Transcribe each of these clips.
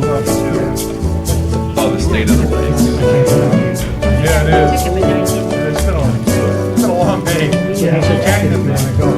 Oh, the state of the lake. Yeah, it is. It's been a long day. It's active, man. I go.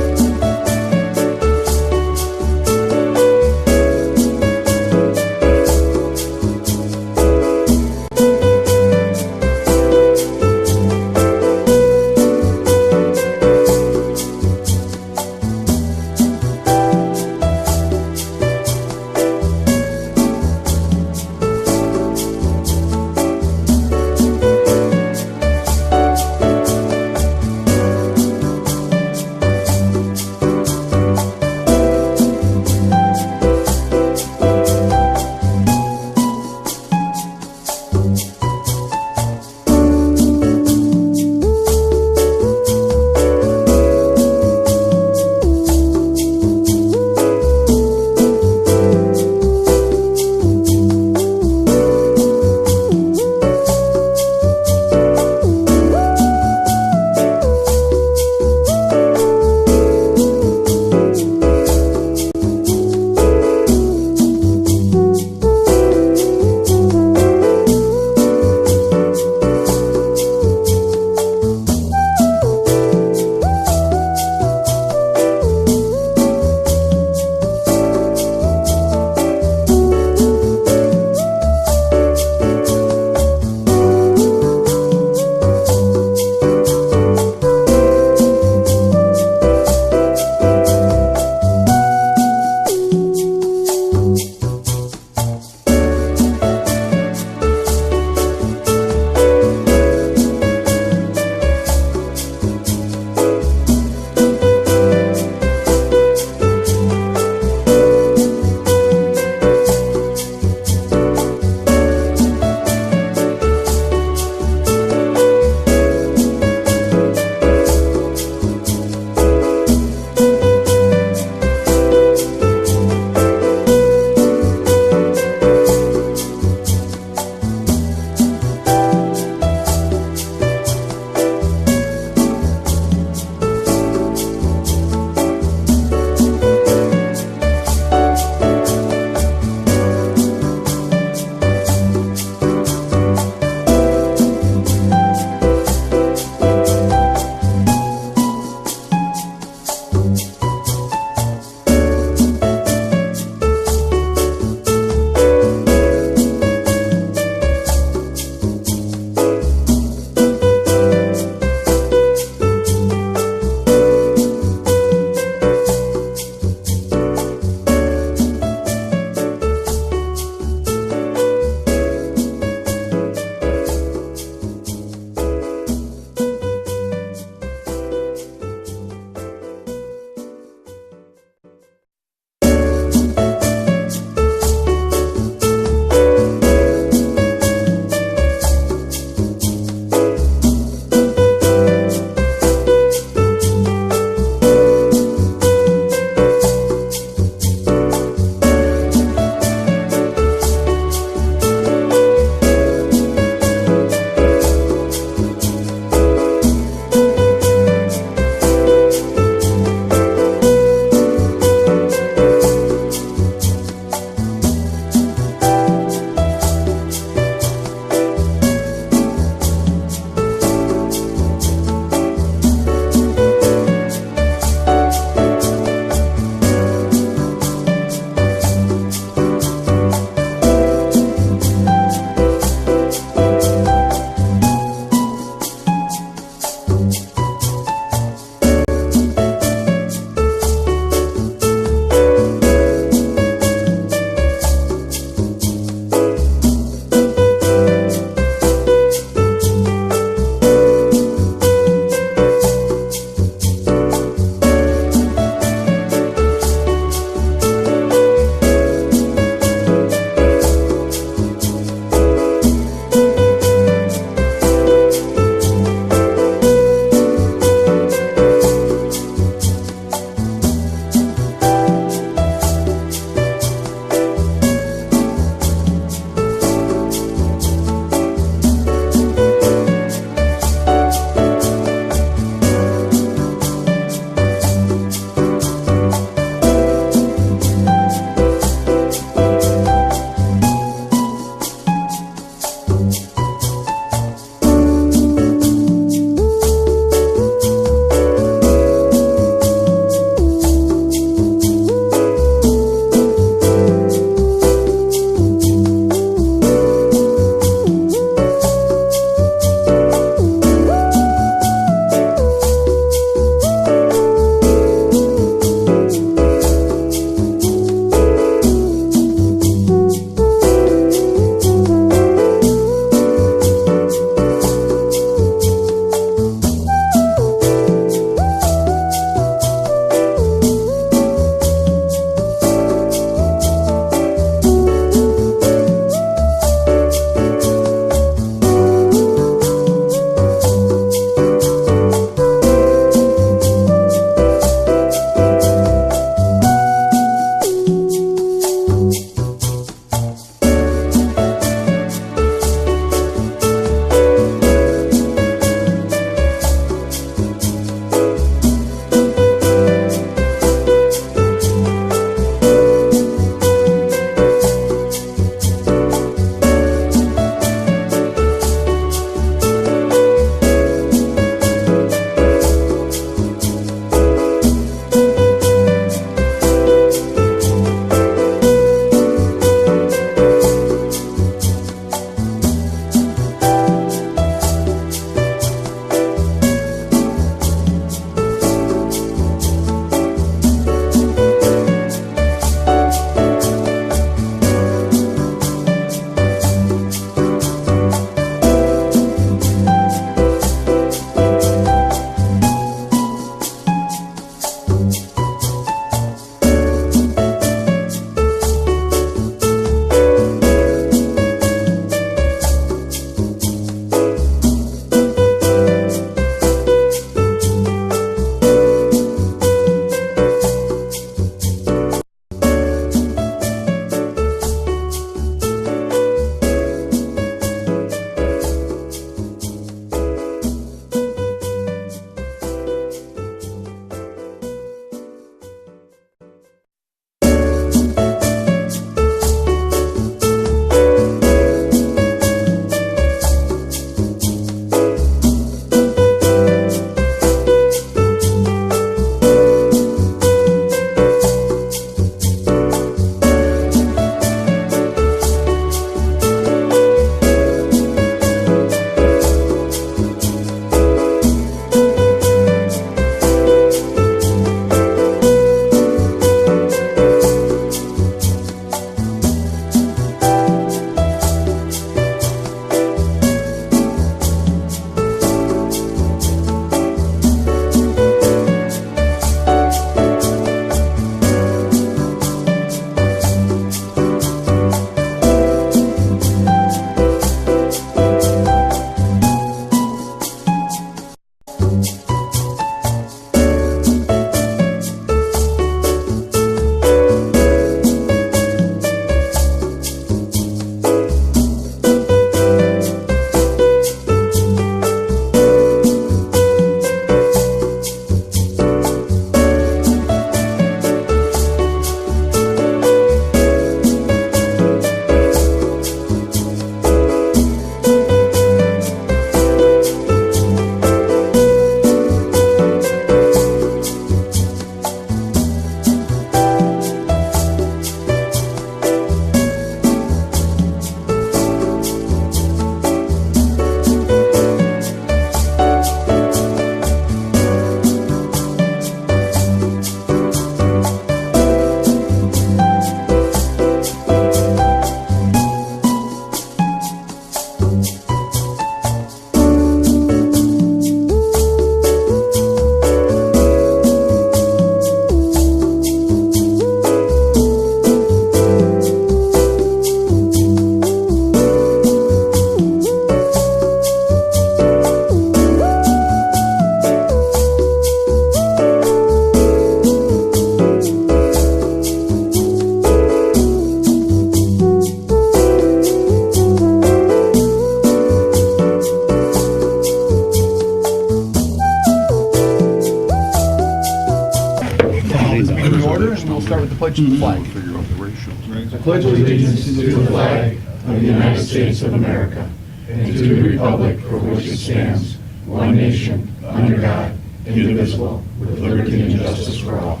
order, and we'll start with the pledge to the flag. I pledge allegiance to the flag of the United States of America and to the republic for which it stands, one nation, under God, indivisible, with liberty and justice for all.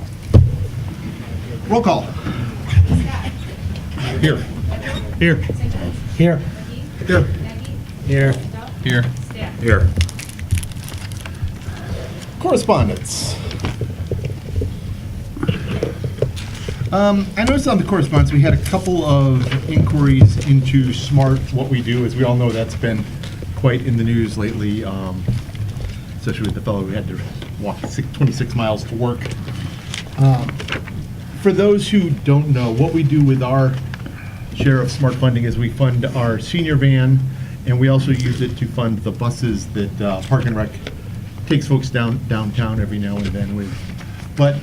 Roll call. Here. Here. Here. Here. Here. Here. Here. Correspondence. I noticed on the correspondence, we had a couple of inquiries into SMART, what we do. As we all know, that's been quite in the news lately, especially with the fellow who had to walk 26 miles to work. For those who don't know, what we do with our share of SMART funding is we fund our senior van, and we also use it to fund the buses that Park and Rec takes folks downtown every now and then with. But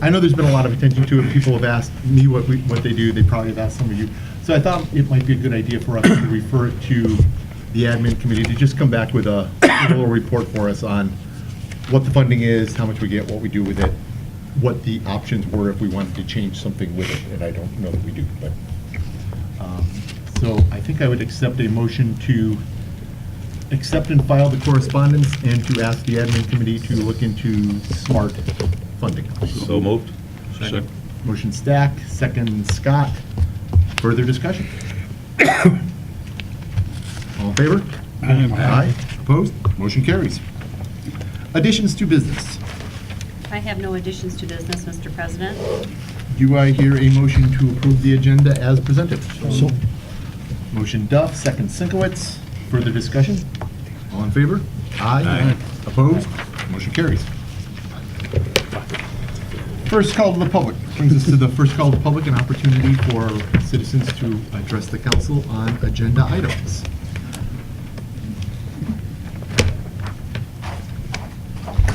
I know there's been a lot of attention to it. People have asked me what they do. They probably have asked some of you. So I thought it might be a good idea for us to refer it to the admin committee to just come back with a little report for us on what the funding is, how much we get, what we do with it, what the options were if we wanted to change something with it. And I don't know that we do, but so I think I would accept a motion to accept and file the correspondence and to ask the admin committee to look into SMART funding. So moved. Second. Motion Stack, second Scott. Further discussion? All in favor? Aye. Opposed? Motion carries. Additions to business. I have no additions to business, Mr. President. Do I hear a motion to approve the agenda as presented? So. Motion Duff, second Sinkowitz. Further discussion? All in favor? Aye. Opposed? Motion carries. First call to the public. Brings us to the first call to the public, an opportunity for citizens to address the council on agenda items.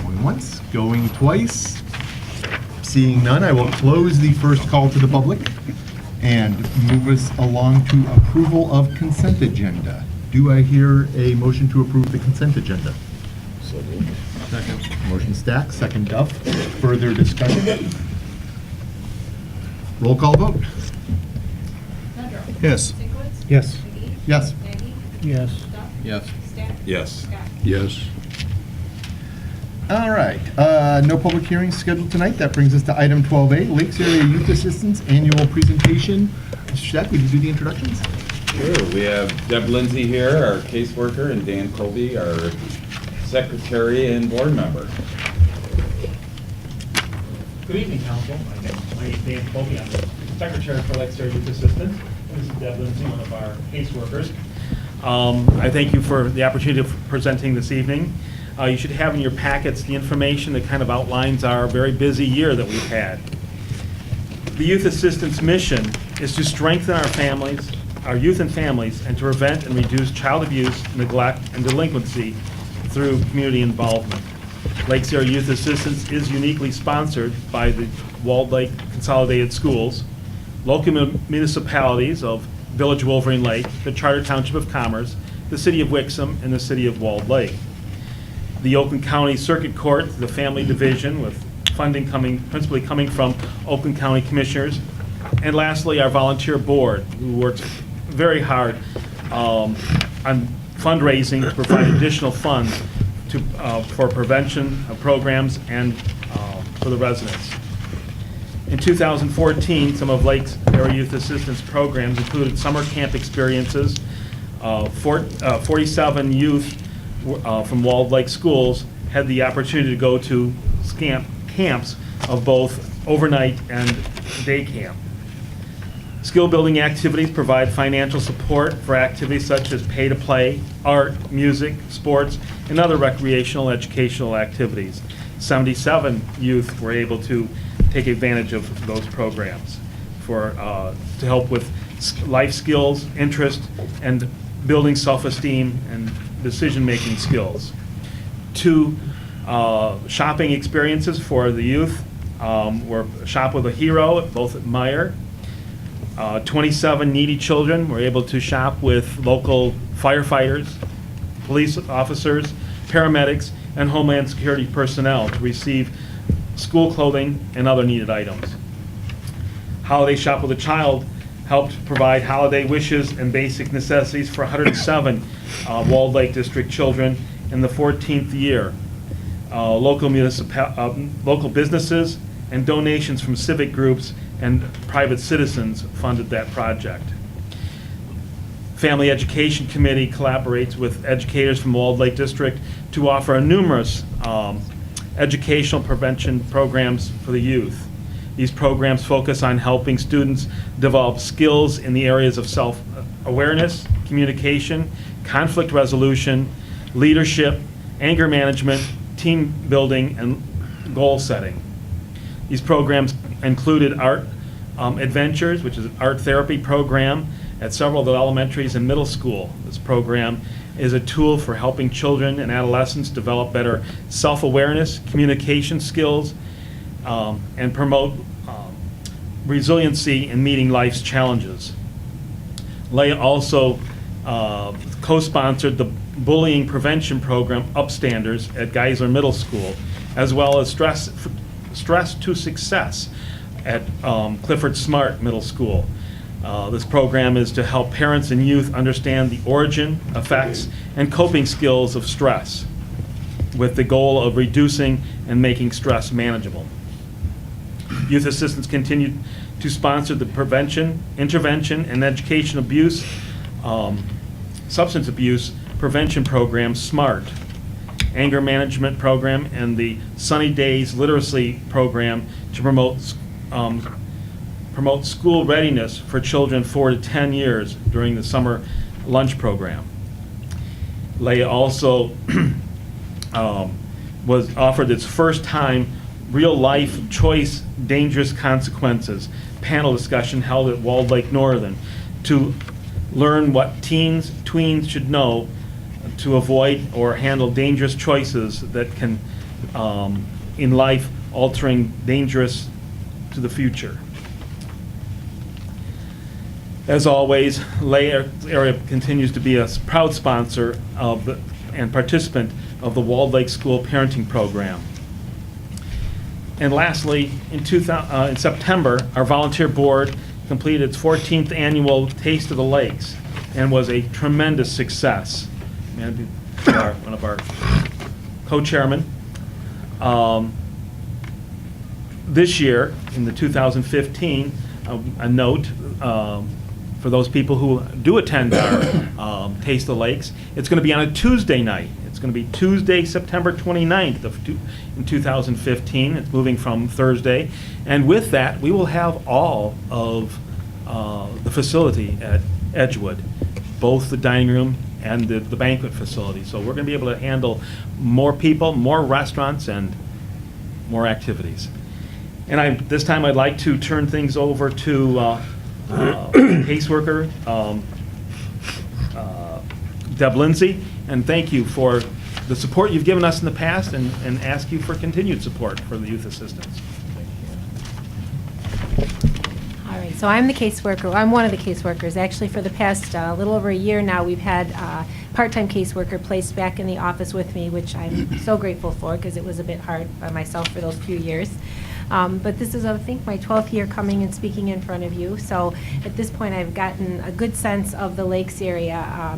Going once, going twice. Seeing none, I will close the first call to the public and move us along to approval of consent agenda. Do I hear a motion to approve the consent agenda? So moved. Second. Motion Stack, second Duff. Further discussion? Roll call vote. Nedrow. Yes. Sinkowitz. Yes. McGee. Yes. Nagy. Yes. Duff. Yes. Stack. Yes. Scott. Yes. All right, no public hearings scheduled tonight. That brings us to item 12A, Lakes Area Youth Assistance Annual Presentation. Mr. Stack, would you do the introductions? Sure, we have Deb Lindsay here, our caseworker, and Dan Colby, our secretary and board member. Good evening, Council. My name is Dan Colby. I'm the Secretary for Lakes Area Youth Assistance. This is Deb Lindsay, one of our caseworkers. I thank you for the opportunity of presenting this evening. You should have in your packets the information that kind of outlines our very busy year that we've had. The Youth Assistance mission is to strengthen our families, our youth and families, and to prevent and reduce child abuse, neglect, and delinquency through community involvement. Lakes Area Youth Assistance is uniquely sponsored by the Walled Lake Consolidated Schools, local municipalities of Village Wolverine Lake, the Charter Township of Commerce, the City of Wixom, and the City of Walled Lake. The Oakland County Circuit Court, the Family Division, with funding principally coming from Oakland County Commissioners. And lastly, our volunteer board, who works very hard on fundraising to provide additional funds for prevention of programs and for the residents. In 2014, some of Lakes Area Youth Assistance programs included summer camp experiences. 47 youth from Walled Lake schools had the opportunity to go to camps of both overnight and day camp. Skill building activities provide financial support for activities such as pay to play, art, music, sports, and other recreational educational activities. 77 youth were able to take advantage of those programs to help with life skills, interest, and building self-esteem and decision-making skills. 2 shopping experiences for the youth were Shop with a Hero, both at Meyer. 27 needy children were able to shop with local firefighters, police officers, paramedics, and Homeland Security personnel to receive school clothing, and other needed items. Holiday Shop with a Child helped provide holiday wishes and basic necessities for 107 Walled Lake District children in the 14th year. Local businesses and donations from civic groups and private citizens funded that project. Family Education Committee collaborates with educators from Walled Lake District to offer numerous educational prevention programs for the youth. These programs focus on helping students develop skills in the areas of self-awareness, communication, conflict resolution, leadership, anger management, team building, and goal setting. These programs included Art Adventures, which is an art therapy program at several of the elementaries and middle school. This program is a tool for helping children and adolescents develop better self-awareness, communication skills, and promote resiliency in meeting life's challenges. Leah also co-sponsored the bullying prevention program Upstanders at Geisler Middle School, as well as Stress to Success at Clifford Smart Middle School. This program is to help parents and youth understand the origin, effects, and coping skills of stress, with the goal of reducing and making stress manageable. Youth Assistance continued to sponsor the prevention, intervention, and education abuse, substance abuse prevention program, SMART, anger management program, and the Sunny Days Literacy program to promote school readiness for children 4 to 10 years during the summer lunch program. Leah also was offered its first time real life choice dangerous consequences panel discussion held at Walled Lake Northern to learn what tweens should know to avoid or handle dangerous choices that can in life altering dangerous to the future. As always, Leah area continues to be a proud sponsor of and participant of the Walled Lake School Parenting Program. And lastly, in September, our volunteer board completed its 14th annual Taste of the Lakes and was a tremendous success. And one of our co-chairmen. This year, in the 2015, a note for those people who do attend our Taste of the Lakes, it's going to be on a Tuesday night. It's going to be Tuesday, September 29th in 2015. It's moving from Thursday. And with that, we will have all of the facility at Edgewood, both the dining room and the banquet facility. So we're going to be able to handle more people, more restaurants, and more activities. And this time I'd like to turn things over to caseworker Deb Lindsay, and thank you for the support you've given us in the past, and ask you for continued support for the youth assistance. All right, so I'm the caseworker. I'm one of the caseworkers. Actually, for the past little over a year now, we've had a part-time caseworker placed back in the office with me, which I'm so grateful for, because it was a bit hard by myself for those few years. But this is, I think, my 12th year coming and speaking in front of you. So at this point, I've gotten a good sense of the Lakes area,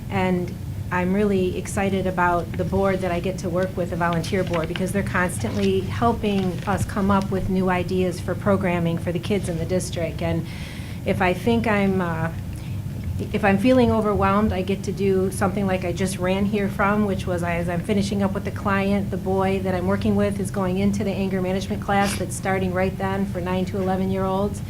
and I'm really excited about the board that I get to work with, the volunteer board, because they're constantly helping us come up with new ideas for programming for the kids in the district. And if I think if I'm feeling overwhelmed, I get to do something like I just ran here from, which was as I'm finishing up with the client, the boy that I'm working with is going into the anger management class that's starting right then for 9 to 11-year-olds.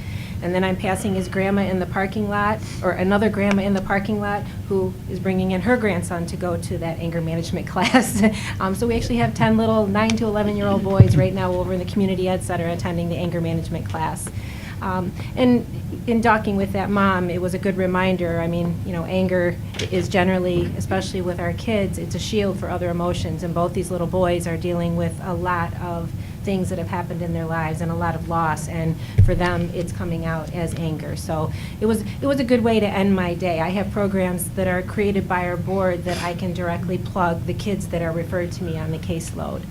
And then I'm passing his grandma in the parking lot, or another grandma in the parking lot, who is bringing in her grandson to go to that anger management class. So we actually have 10 little 9 to 11-year-old boys right now over in the community ed center attending the anger management class. And in talking with that mom, it was a good reminder. I mean, you know, anger is generally, especially with our kids, it's a shield for other emotions. And both these little boys are dealing with a lot of things that have happened in their lives and a lot of loss. And for them, it's coming out as anger. So it was a good way to end my day. I have programs that are created by our board that I can directly plug the kids that are referred to me on the caseload.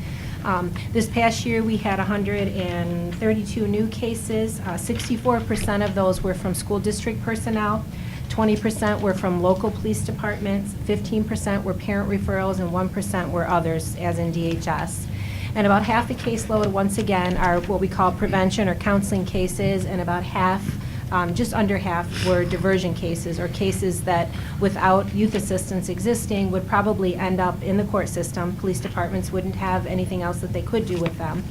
This past year, we had 132 new cases. 64% of those were from school district personnel, 20% were from local police departments, 15% were parent referrals, and 1% were others, as in DHS. And about half the caseload, once again, are what we call prevention or counseling cases, and about half, just under half, were diversion cases, or cases that, without youth assistance existing, would probably end up in the court system. Police departments wouldn't have anything else that they could do with them.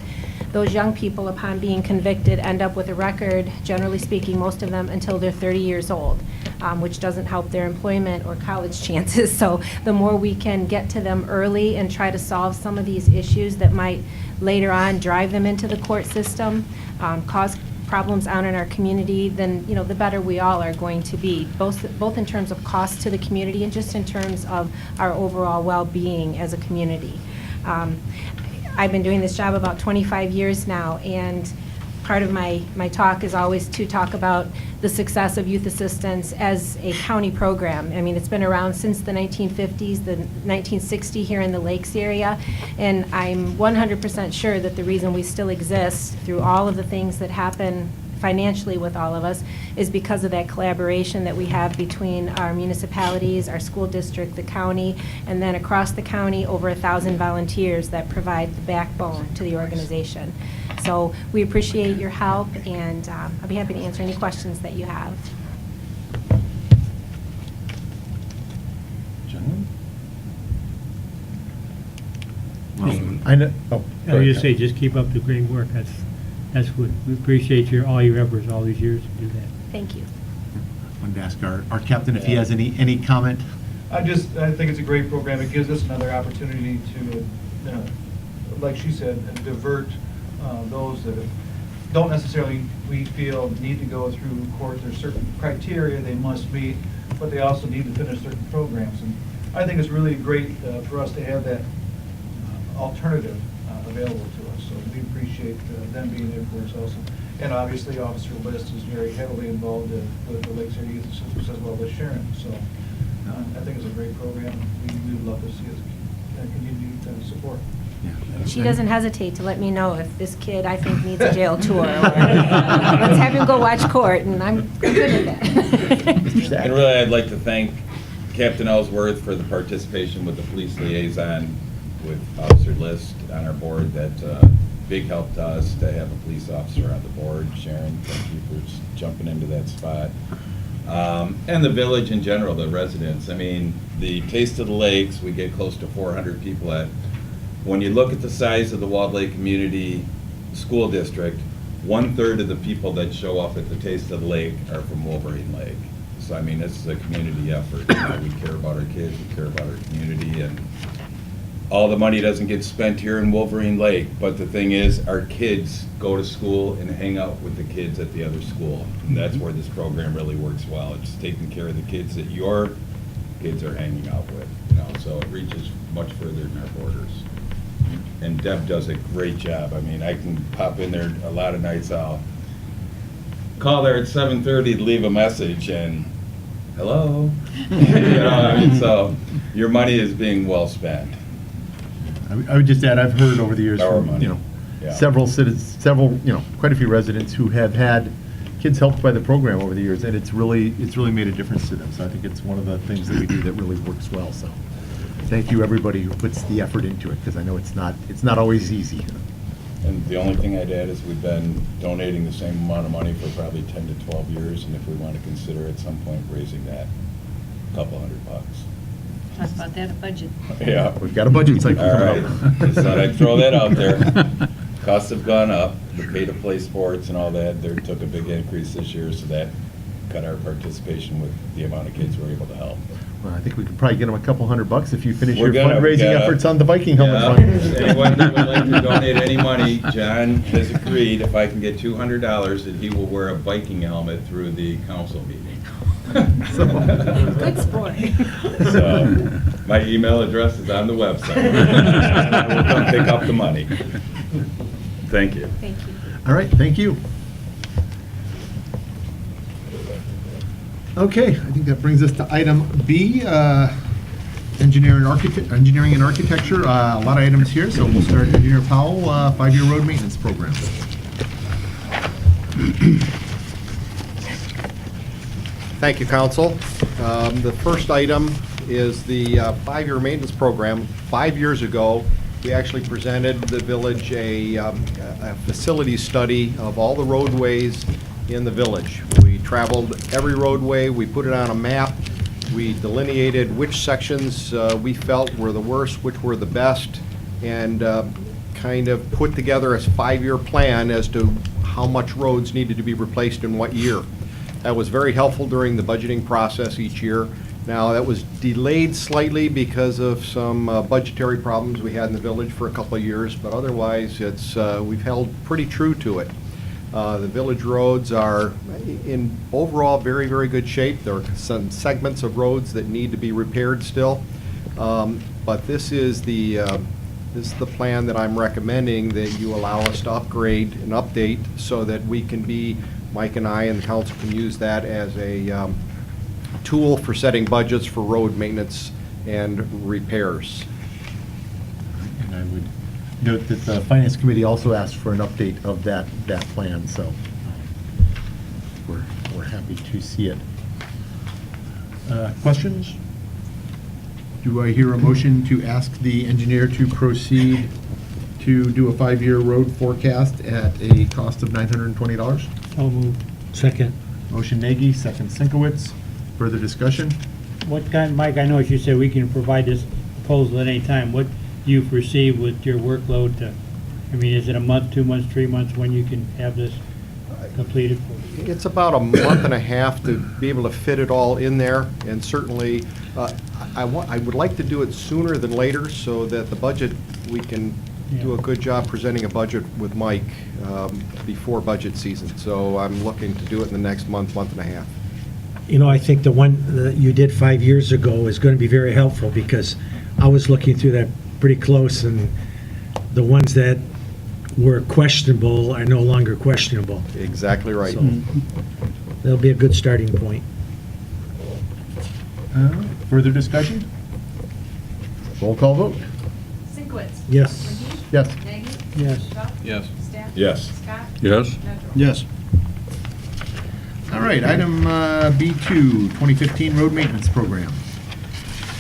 Those young people, upon being convicted, end up with a record, generally speaking, most of them until they're 30 years old, which doesn't help their employment or college chances. So the more we can get to them early and try to solve some of these issues that might later on drive them into the court system, cause problems out in our community, then the better we all are going to be, both in terms of cost to the community and just in terms of our overall well-being as a community. I've been doing this job about 25 years now, and part of my talk is always to talk about the success of youth assistance as a county program. I mean, it's been around since the 1950s, the 1960 here in the Lakes area, and I'm 100% sure that the reason we still exist through all of the things that happen financially with all of us is because of that collaboration that we have between our municipalities, our school district, the county, and then across the county, over 1,000 volunteers that provide the backbone to the organization. So we appreciate your help, and I'll be happy to answer any questions that you have. Gentlemen? I know, I would just say, just keep up the great work. That's what, we appreciate all your efforts all these years to do that. Thank you. I wanted to ask our captain if he has any comment. I think it's a great program. It gives us another opportunity to, like she said, divert those that don't necessarily, we feel, need to go through court. There's certain criteria they must meet, but they also need to finish certain programs. And I think it's really great for us to have that alternative available to us. So we appreciate them being there for us also. And obviously, Officer List is very heavily involved with the Lakes Area Youth Assistance as well as Sharon. So I think it's a great program. We would love to see it continued support. She doesn't hesitate to let me know if this kid, I think, needs a jail tour, or let's have him go watch court, and I'm good with that. And really, I'd like to thank Captain Ellsworth for the participation with the police liaison with Officer List on our board. That big help to us to have a police officer on the board. Sharon, thank you for jumping into that spot. And the village in general, the residents. I mean, the Taste of the Lakes, we get close to 400 people at. When you look at the size of the Walled Lake Community School District, 1/3 of the people that show up at the Taste of the Lake are from Wolverine Lake. So I mean, this is a community effort. We care about our kids, we care about our community, and all the money doesn't get spent here in Wolverine Lake, but the thing is, our kids go to school and hang out with the kids at the other school. And that's where this program really works well. It's taking care of the kids that your kids are hanging out with, so it reaches much further than our borders. And Deb does a great job. I mean, I can pop in there a lot of nights. I'll call there at 7:30 to leave a message, and hello. So your money is being well spent. I would just add, I've heard over the years Our from, money. Yeah. several citizens, quite a few residents who have had kids helped by the program over the years, and it's really made a difference to them. So I think it's one of the things that we do that really works well. So thank you, everybody who puts the effort into it, because I know it's not always easy. And the only thing I'd add is we've been donating the same amount of money for probably 10 to 12 years, and if we want to consider at some point raising that, a couple $100. Talk about that, a budget. Yeah. We've got a budget cycle All coming right, up. just thought I'd throw that out there. Costs have gone up, the pay-to-play sports and all that, they took a big increase this year, so that cut our participation with the amount of kids we're able to help. Well, I think we could probably get them a couple $100 if you finish We're your gonna- we fundraising gotta- efforts on the Viking helmet Yeah. fund. Anyone that would like to donate any money, John has agreed if I can get $200 that he will wear a Viking helmet through the council meeting. Good sport. So, my email address is on the website. We'll come pick up the money. Thank you. Thank you. All right, thank you. Okay, I think that brings us to item B. Engineering and architecture, a lot of items here, so we'll start Engineer Powell, 5-year road maintenance program. Thank you, Council. The first item is the 5-year maintenance program. 5 years ago, we actually presented the village a facility study of all the roadways in the village. We traveled every roadway, we put it on a map, we delineated which sections we felt were the worst, which were the best, and kind of put together a 5-year plan as to how much roads needed to be replaced in what year. That was very helpful during the budgeting process each year. Now, that was delayed slightly because of some budgetary problems we had in the village for a couple of years, but otherwise, we've held pretty true to it. The village roads are in overall very, very good shape. There are some segments of roads that need to be repaired still, but this is the plan that I'm recommending, that you allow us to upgrade and update so that we can be, Mike and I and the council can use that as a tool for setting budgets for road maintenance and repairs. And I would note that the Finance Committee also asked for an update of that plan, so we're happy to see it. Questions? Do I hear a motion to ask the engineer to proceed to do a 5-year road forecast at a cost of $920? So moved. Second. Motion Nagy, second Sinkowitz. Further discussion? What kind, Mike, I know as you said, we can provide this proposal at any time. What do you foresee with your workload to, I mean, is it a month, 2 months, 3 months when you can have this completed? It's about a month and a half to be able to fit it all in there, and certainly I would like to do it sooner than later so that the budget, we can do a good job presenting a budget with Mike before budget season. So I'm looking to do it in the next month and a half. You know, I think the one that you did 5 years ago is going to be very helpful, because I was looking through that pretty close, and the ones that were questionable are no longer questionable. Exactly right. So that'll be a good starting point. Further discussion? Roll call vote. Sinkowitz. Yes. McGee. Yes. Nagy. Yes. Shuck. Yes. Staff. Yes. Scott. Yes. Medrow. Yes. All right, item B2, 2015 road maintenance program.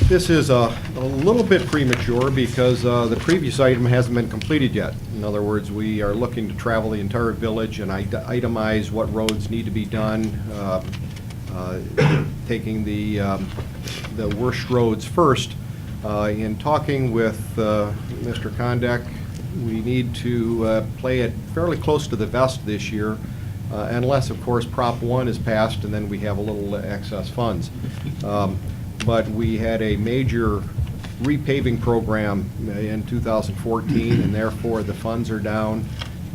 This is a little bit premature because the previous item hasn't been completed yet. In other words, we are looking to travel the entire village and itemize what roads need to be done, taking the worst roads first. In talking with Mr. Kondek, we need to play it fairly close to the vest this year, unless, of course, Prop 1 is passed and then we have a little excess funds. But we had a major repaving program in 2014, and therefore the funds are down.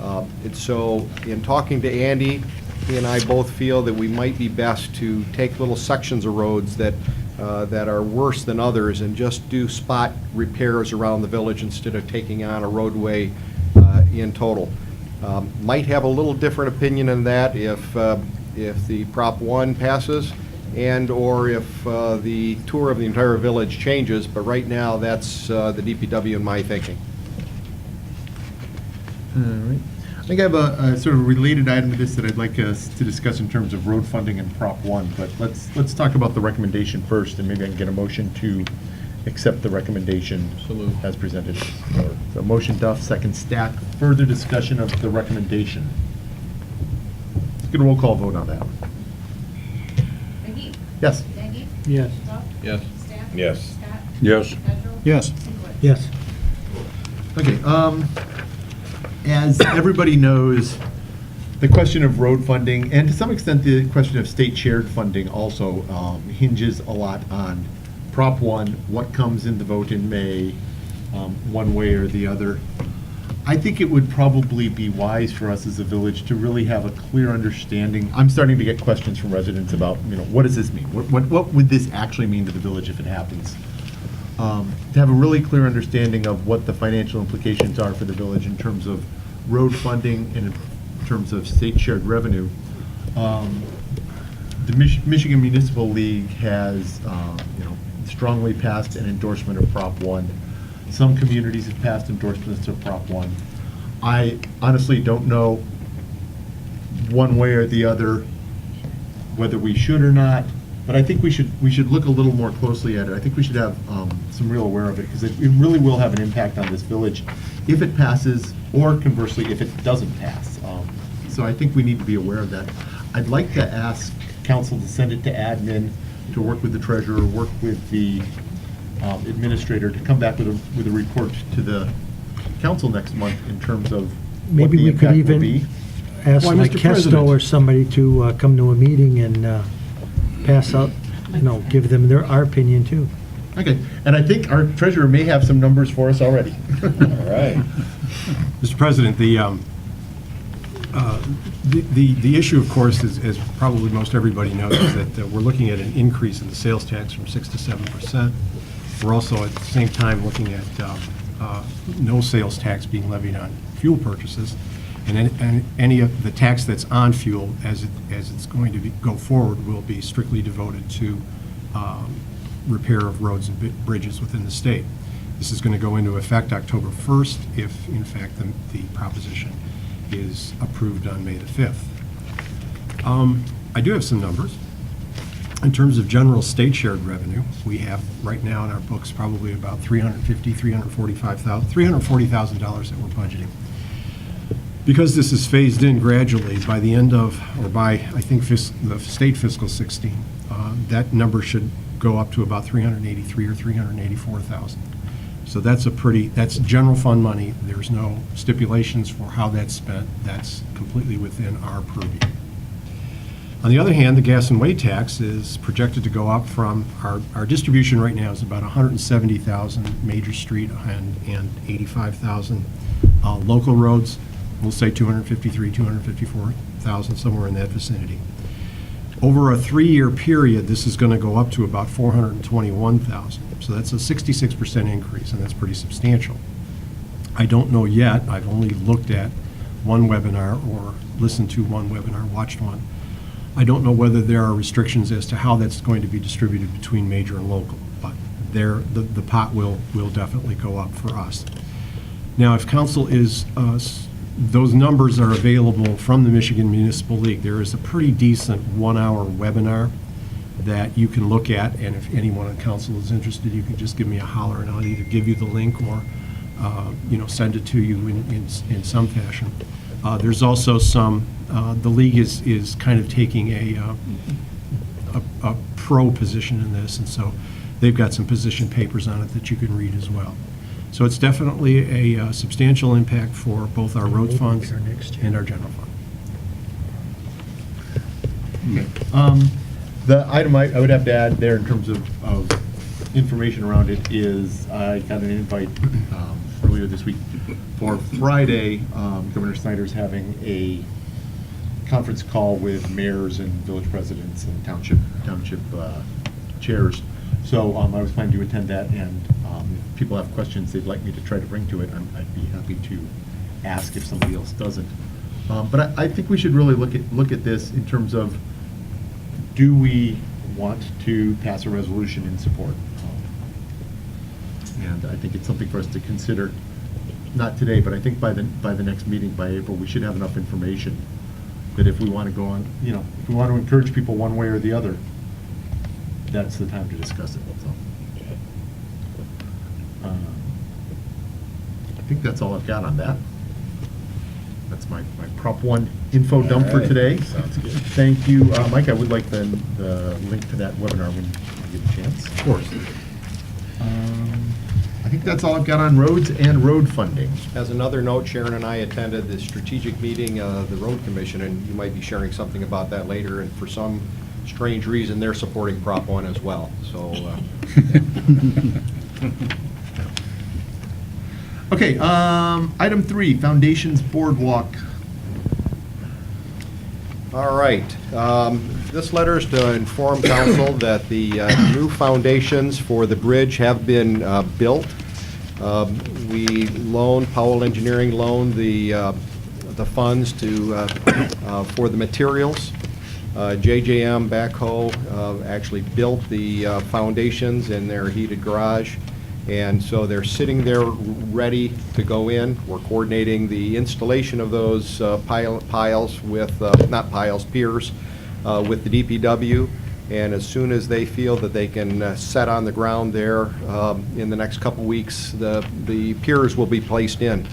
And so in talking to Andy, he and I both feel that we might be best to take little sections of roads that are worse than others and just do spot repairs around the village instead of taking on a roadway in total. Might have a little different opinion on that if the Prop 1 passes and or if the tour of the entire village changes, but right now that's the DPW and my thinking. All right. I think I have a sort of related item to this that I'd like us to discuss in terms of road funding and Prop 1, but let's talk about the recommendation first, and maybe I can get a motion to accept the recommendation as presented. So motion Duff, second Stack. Further discussion of the recommendation. Let's get a roll call vote on that. McGee. Yes. Nagy. Yes. Shuck. Yes. Staff. Yes. Scott. Yes. Medrow. Yes. Sinkowitz. Yes. Okay, as everybody knows, the question of road funding, and to some extent the question of state shared funding also hinges a lot on Prop 1, what comes in the vote in May, one way or the other. I think it would probably be wise for us as a village to really have a clear understanding. I'm starting to get questions from residents about, what does this mean? What would this actually mean to the village if it happens? To have a really clear understanding of what the financial implications are for the village in terms of road funding and in terms of state shared revenue. The Michigan Municipal League has, strongly passed an endorsement of Prop 1. Some communities have passed endorsements of Prop 1. I honestly don't know one way or the other whether we should or not, but I think we should look a little more closely at it. I think we should have some real aware of it, because it really will have an impact on this village if it passes, or conversely, if it doesn't pass. So I think we need to be aware of that. I'd like to ask council to send it to admin, to work with the treasurer, work with the administrator, to come back with a report to the council next month in terms of what Maybe the we could impact will even be. ask Why, like Mr. President? Kesto or somebody to come to a meeting and pass out, give them our opinion too. Okay, and I think our treasurer may have some numbers for us already. All right. Mr. President, the issue, of course, is, as probably most everybody knows, is that we're looking at an increase in the sales tax from 6 to 7%. We're also at the same time looking at no sales tax being levied on fuel purchases, and any of the tax that's on fuel, as it's going to go forward, will be strictly devoted to repair of roads and bridges within the state. This is going to go into effect October 1st if, in fact, the proposition is approved on May the 5th. I do have some numbers. In terms of general state shared revenue, we have right now in our books probably about $340,000 that we're budgeting. Because this is phased in gradually, by the end of, or by, I think, the state fiscal 16, that number should go up to about $383,000 or $384,000. So that's general fund money. There's no stipulations for how that's spent. That's completely within our purview. On the other hand, the gas and weight tax is projected to go up from, our distribution right now is about 170,000 major street and 85,000 local roads. We'll say 253, 254,000, somewhere in that vicinity. Over a 3-year period, this is going to go up to about 421,000. So that's a 66% increase, and that's pretty substantial. I don't know yet. I've only looked at one webinar or listened to one webinar, watched one. I don't know whether there are restrictions as to how that's going to be distributed between major and local, but the pot will definitely go up for us. Now, if council is, those numbers are available from the Michigan Municipal League. There is a pretty decent 1-hour webinar that you can look at, and if anyone on council is interested, you can just give me a holler, and I'll either give you the link or send it to you in some fashion. There's also some, the league is kind of taking a pro position in this, and so they've got some position papers on it that you can read as well. So it's definitely a substantial impact for both our road funds and our general fund. Okay. The item I would have to add there in terms of information around it is I got an invite earlier this week for Friday. Governor Snyder's having a conference call with mayors and village presidents and township chairs. So I was planning to attend that, and if people have questions they'd like me to try to bring to it, I'd be happy to ask if somebody else doesn't. But I think we should really look at this in terms of, do we want to pass a resolution in support? And I think it's something for us to consider, not today, but I think by the next meeting, by April, we should have enough information that if we want to go on, if we want to encourage people one way or the other, that's the time to discuss it. So, I think that's all I've got on that. That's my Prop 1 info dump for today. Sounds good. Thank you. Mike, I would like the link to that webinar when you get a chance. Of course. I think that's all I've got on roads and road funding. As another note, Sharon and I attended the strategic meeting of the Road Commission, and you might be sharing something about that later, and for some strange reason, they're supporting Prop 1 as well, so. Okay, item 3, Foundations Boardwalk. All right. This letter is to inform council that the new foundations for the bridge have been built. Powell Engineering loaned the funds for the materials. JJM Backhoe actually built the foundations in their heated garage, and so they're sitting there ready to go in. We're coordinating the installation of those piles with, not piles, piers, with the DPW. And as soon as they feel that they can set on the ground there in the next couple weeks, the piers will be placed in.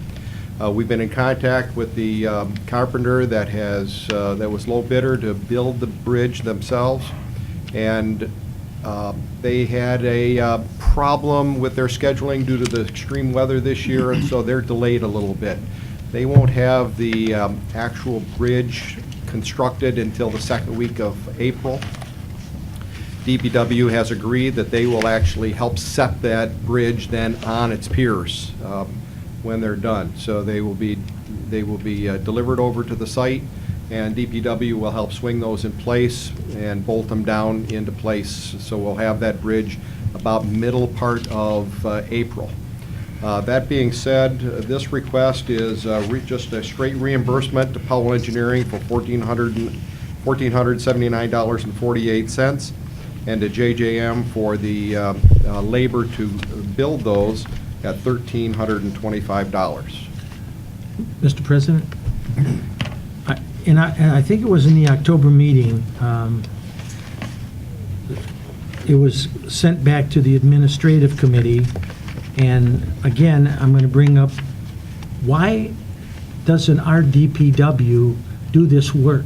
We've been in contact with the carpenter that was low bidder to build the bridge themselves, and they had a problem with their scheduling due to the extreme weather this year, and so they're delayed a little bit. They won't have the actual bridge constructed until the second week of April. DPW has agreed that they will actually help set that bridge then on its piers when they're done. So they will be delivered over to the site, and DPW will help swing those in place and bolt them down into place. So we'll have that bridge about middle part of April. That being said, this request is just a straight reimbursement to Powell Engineering for $1,479.48. and to JJM for the labor to build those at $1,325. Mr. President, I think it was in the October meeting, it was sent back to the administrative committee, and again, I'm going to bring up, why doesn't our DPW do this work?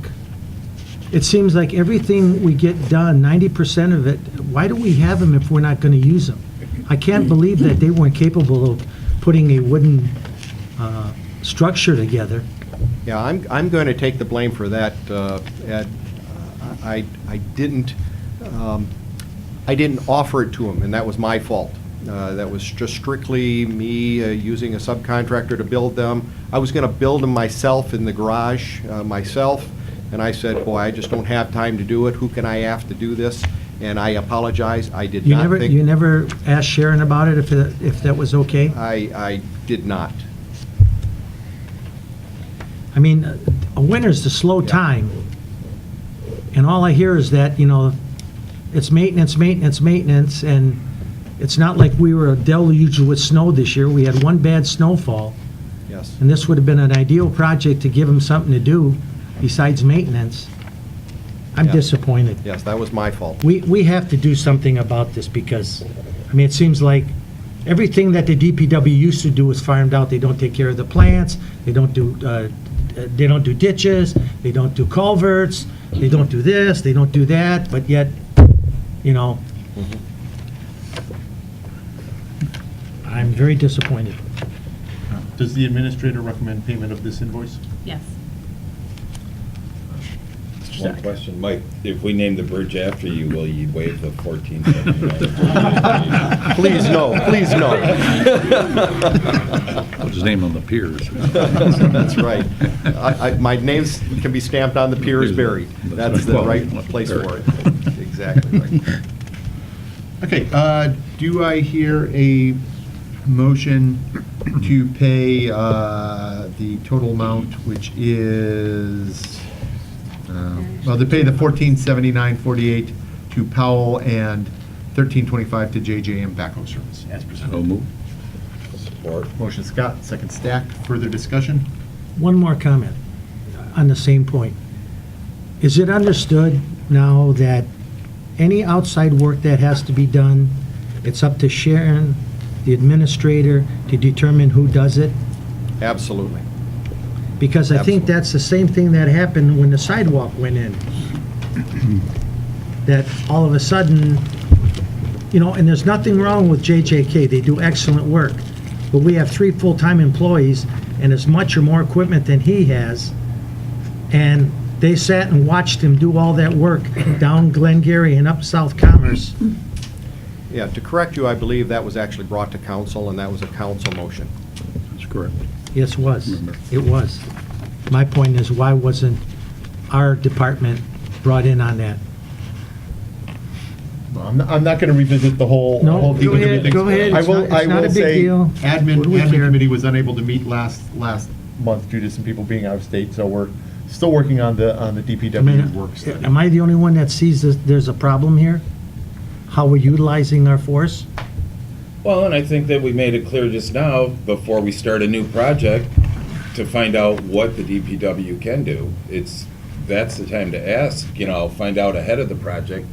It seems like everything we get done, 90% of it, why do we have them if we're not going to use them? I can't believe that they weren't capable of putting a wooden structure together. Yeah, I'm going to take the blame for that, Ed. I didn't offer it to them, and that was my fault. That was just strictly me using a subcontractor to build them. I was going to build them myself in the garage myself. And I said, boy, I just don't have time to do it. Who can I ask to do this? And I apologize. I did not think... You never asked Sharon about it, if that was okay? I did not. I mean, a winter's the slow time. And all I hear is that, it's maintenance, maintenance, maintenance, and it's not like we were deluged with snow this year. We had one bad snowfall. Yes. And this would have been an ideal project to give them something to do besides maintenance. I'm disappointed. Yes, that was my fault. We have to do something about this because, I mean, it seems like everything that the DPW used to do was farmed out. They don't take care of the plants. They don't do ditches. They don't do culverts. They don't do this. They don't do that. But yet, I'm very disappointed. Does the administrator recommend payment of this invoice? Yes. One question, Mike, if we name the bridge after you, will you waive the $14.79? Please no, please no. Put his name on the piers. That's right. My name can be stamped on the piers buried. That's the right place for it. Exactly right. Okay, do I hear a motion to pay the total amount, which is... well, they pay the $1479.48 to Powell and $1325 to JJM Backhoe Service, as presented. So moved. Support. Motion Scott, second Stack. Further discussion? One more comment on the same point. Is it understood now that any outside work that has to be done, it's up to Sharon, the administrator, to determine who does it? Absolutely. Because I think that's the same thing that happened when the sidewalk went in. That all of a sudden, and there's nothing wrong with JJK, they do excellent work. But we have 3 full-time employees and as much or more equipment than he has. And they sat and watched him do all that work down Glengarry and up South Commerce. Yeah, to correct you, I believe that was actually brought to council, and that was a council motion. That's correct. Yes, it was. It was. My point is, why wasn't our department brought in on that? Well, I'm not going to revisit the whole... No, whole go ahead, thing. go ahead. I It's will not a big say, deal. What admin do we care? committee was unable to meet last month due to some people being out of state, so we're Still working on the I mean, DPW work study. am I the only one that sees that there's a problem here? How we're utilizing our force? Well, and I think that we made it clear just now, before we start a new project, to find out what the DPW can do. That's the time to ask, find out ahead of the project,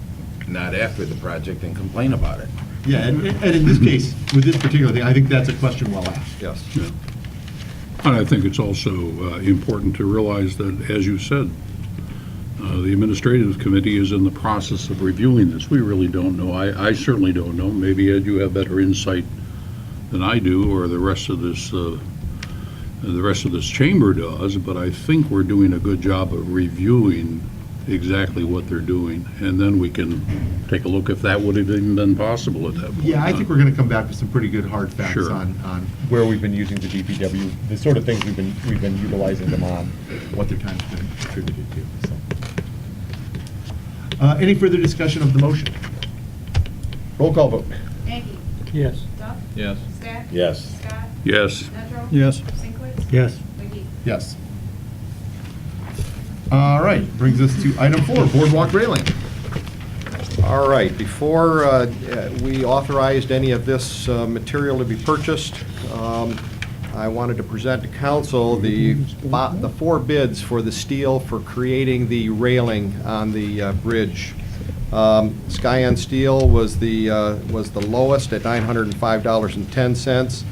not after the project, and complain about it. Yeah, and in this case, with this particular thing, I think that's a question well asked. Yes. Yeah. And I think it's also important to realize that, as you said, the administrative committee is in the process of reviewing this. We really don't know. I certainly don't know. Maybe, Ed, you have better insight than I do, or the rest of this chamber does, but I think we're doing a good job of reviewing exactly what they're doing, and then we can take a look if that would have even been possible at that point. Yeah, I think we're going to come back with some pretty good hard facts Sure. on where we've been using the DPW, the sort of things we've been utilizing them on, what their time's been attributed to. So, any further discussion of the motion? Roll call vote. Maggie. Yes. Duff. Yes. Stack. Yes. Scott. Yes. Nedrow. Yes. Sinkwitz. Yes. McGee. Yes. All right, brings us to item 4, boardwalk railing. All right, before we authorized any of this material to be purchased, I wanted to present to council the 4 bids for the steel for creating the railing on the bridge. Skyan Steel was the lowest at $905.10.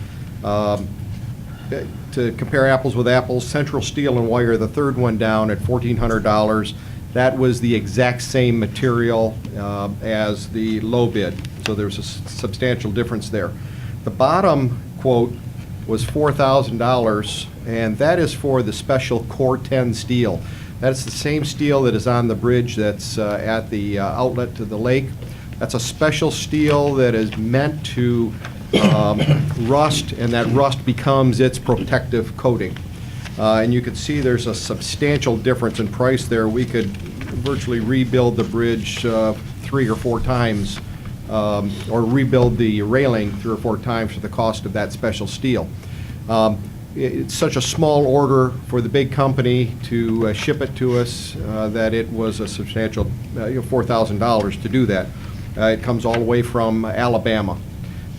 To compare apples with apples, Central Steel and Wire, the third one down at $1,400. That was the exact same material as the low bid, so there's a substantial difference there. The bottom quote was $4,000, and that is for the special Core 10 steel. That's the same steel that is on the bridge that's at the outlet to the lake. That's a special steel that is meant to rust, and that rust becomes its protective coating. And you can see there's a substantial difference in price there. We could virtually rebuild the bridge 3 or 4 times, or rebuild the railing 3 or 4 times for the cost of that special steel. It's such a small order for the big company to ship it to us that it was a substantial $4,000 to do that. It comes all the way from Alabama.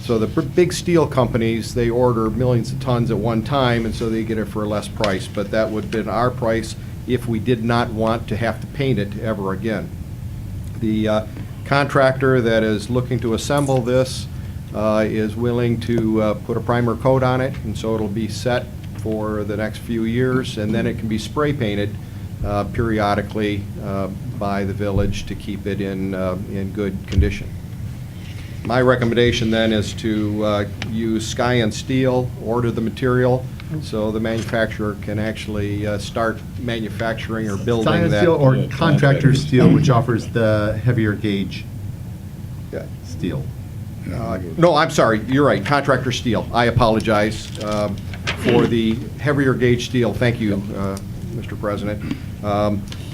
So the big steel companies, they order millions of tons at one time, and so they get it for a less price. But that would have been our price if we did not want to have to paint it ever again. The contractor that is looking to assemble this is willing to put a primer coat on it, and so it'll be set for the next few years, and then it can be spray painted periodically by the village to keep it in good condition. My recommendation then is to use Skyan Steel, order the material, so the manufacturer can actually start manufacturing or building Skyan that. Steel or contractor steel, which offers the heavier gauge Yeah. steel. No, I'm sorry, you're right, contractor steel. I apologize for the heavier gauge steel. Thank you, Mr. President.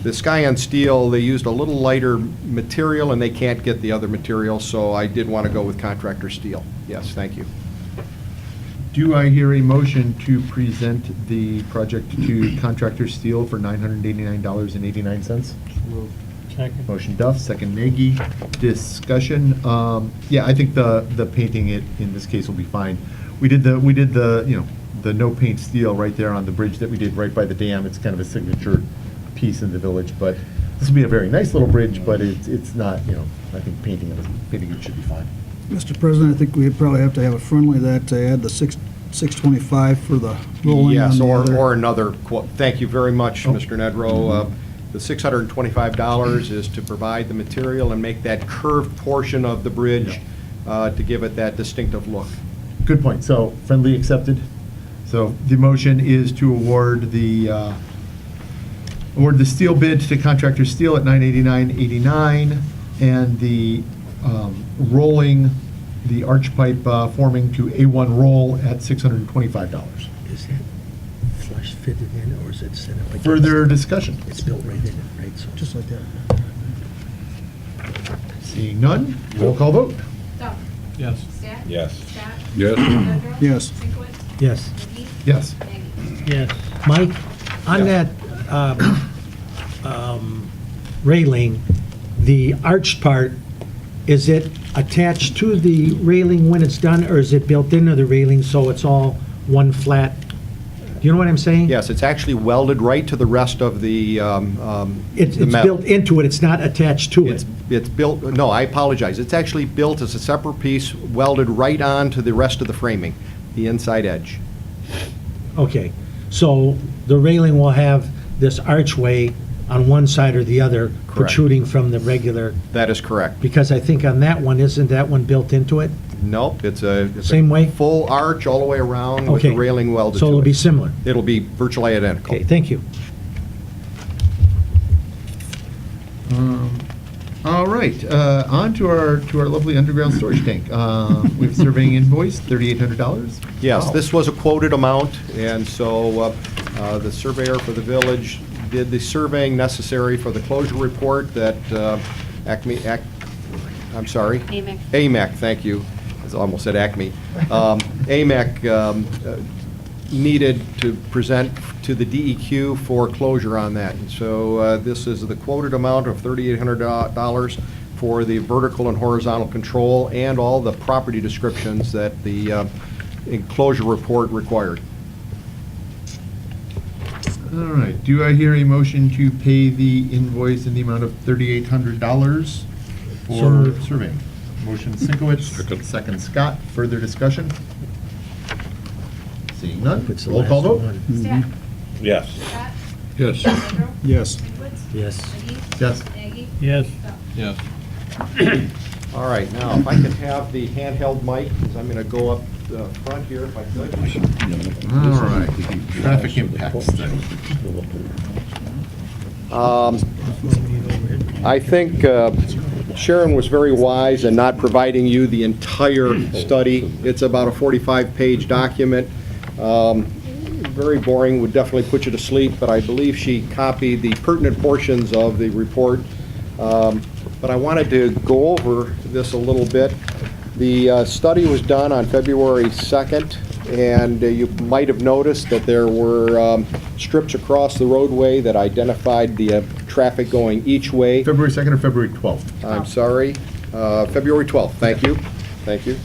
The Skyan Steel, they used a little lighter material, and they can't get the other material, so I did want to go with contractor steel. Yes, thank you. Do I hear a motion to present the project to contractor steel for $989.89? Second. Motion Duff, second Nagy. Discussion. Yeah, I think the painting it in this case will be fine. We did the the no paint steel right there on the bridge that we did right by the dam. It's kind of a signature piece in the village, but this will be a very nice little bridge, but it's not, I think painting it should be fine. Mr. President, I think we probably have to have a friendly that to add the 625 for the rolling on Yes, the other. or another quote. Thank you very much, Mr. Nedrow. The $625 is to provide the material and make that curved portion of the bridge to give it that distinctive look. Good point. So friendly accepted. So the motion is to award the steel bid to contractor steel at $989.89, and the rolling, the arch pipe forming to A1 roll at $625. Is that flush fitted in, or is it set up like? Further discussion? It's built right in it, right? So Just like that. Seeing none, roll call vote. Duff. Yes. Stack. Yes. Scott. Yes. Nedrow. Yes. Sinkwitz. Yes. McGee. Yes. Maggie. Yes. Mike, on Yeah. that railing, the arched part, is it attached to the railing when it's done, or is it built into the railing so it's all one flat? Do you know what I'm saying? Yes, it's actually welded right to the rest of the It's the metal. built into it, it's not attached to it. It's built, no, I apologize. It's actually built as a separate piece, welded right on to the rest of the framing, the inside edge. Okay, so the railing will have this archway on one side or the other Correct. protruding from the regular, That is correct. because I think on that one, isn't that one built into it? Nope, it's a Same way? full arch all the way around with the Okay. railing welded to it. So it'll be similar? It'll be virtually identical. Okay, thank you. All right, on to our lovely underground storage tank. We have surveying invoice, $3,800. Yes, Wow. this was a quoted amount, and so the surveyor for the village did the surveying necessary for the closure report that I'm sorry? AMEC. AMEC, thank you. I almost said Acme. AMEC needed to present to the DEQ for closure on that. And so this is the quoted amount of $3,800 for the vertical and horizontal control and all the property descriptions that the enclosure report required. All right, do I hear a motion to pay the invoice in the amount of $3,800 So for moved. surveying? Motion Sinkowitz, second Scott. Further discussion? Seeing none, It's the roll call last vote. one. Stack. Yes. Scott. Yes. Pedro. Yes. Sinkwitz. Yes. McGee. Yes. Aggie. Yes. Stuck. Yes. All right, now, if I could have the handheld mic, because I'm going to go up front here if I could. All right, traffic impact study. I think Sharon was very wise in not providing you the entire study. It's about a 45-page document. Very boring, would definitely put you to sleep, but I believe she copied the pertinent portions of the report. But I wanted to go over this a little bit. The study was done on February 2nd, and you might have noticed that there were strips across the roadway that identified the traffic going each way. February 2nd or February 12th? I'm sorry, February 12th, thank you, thank you.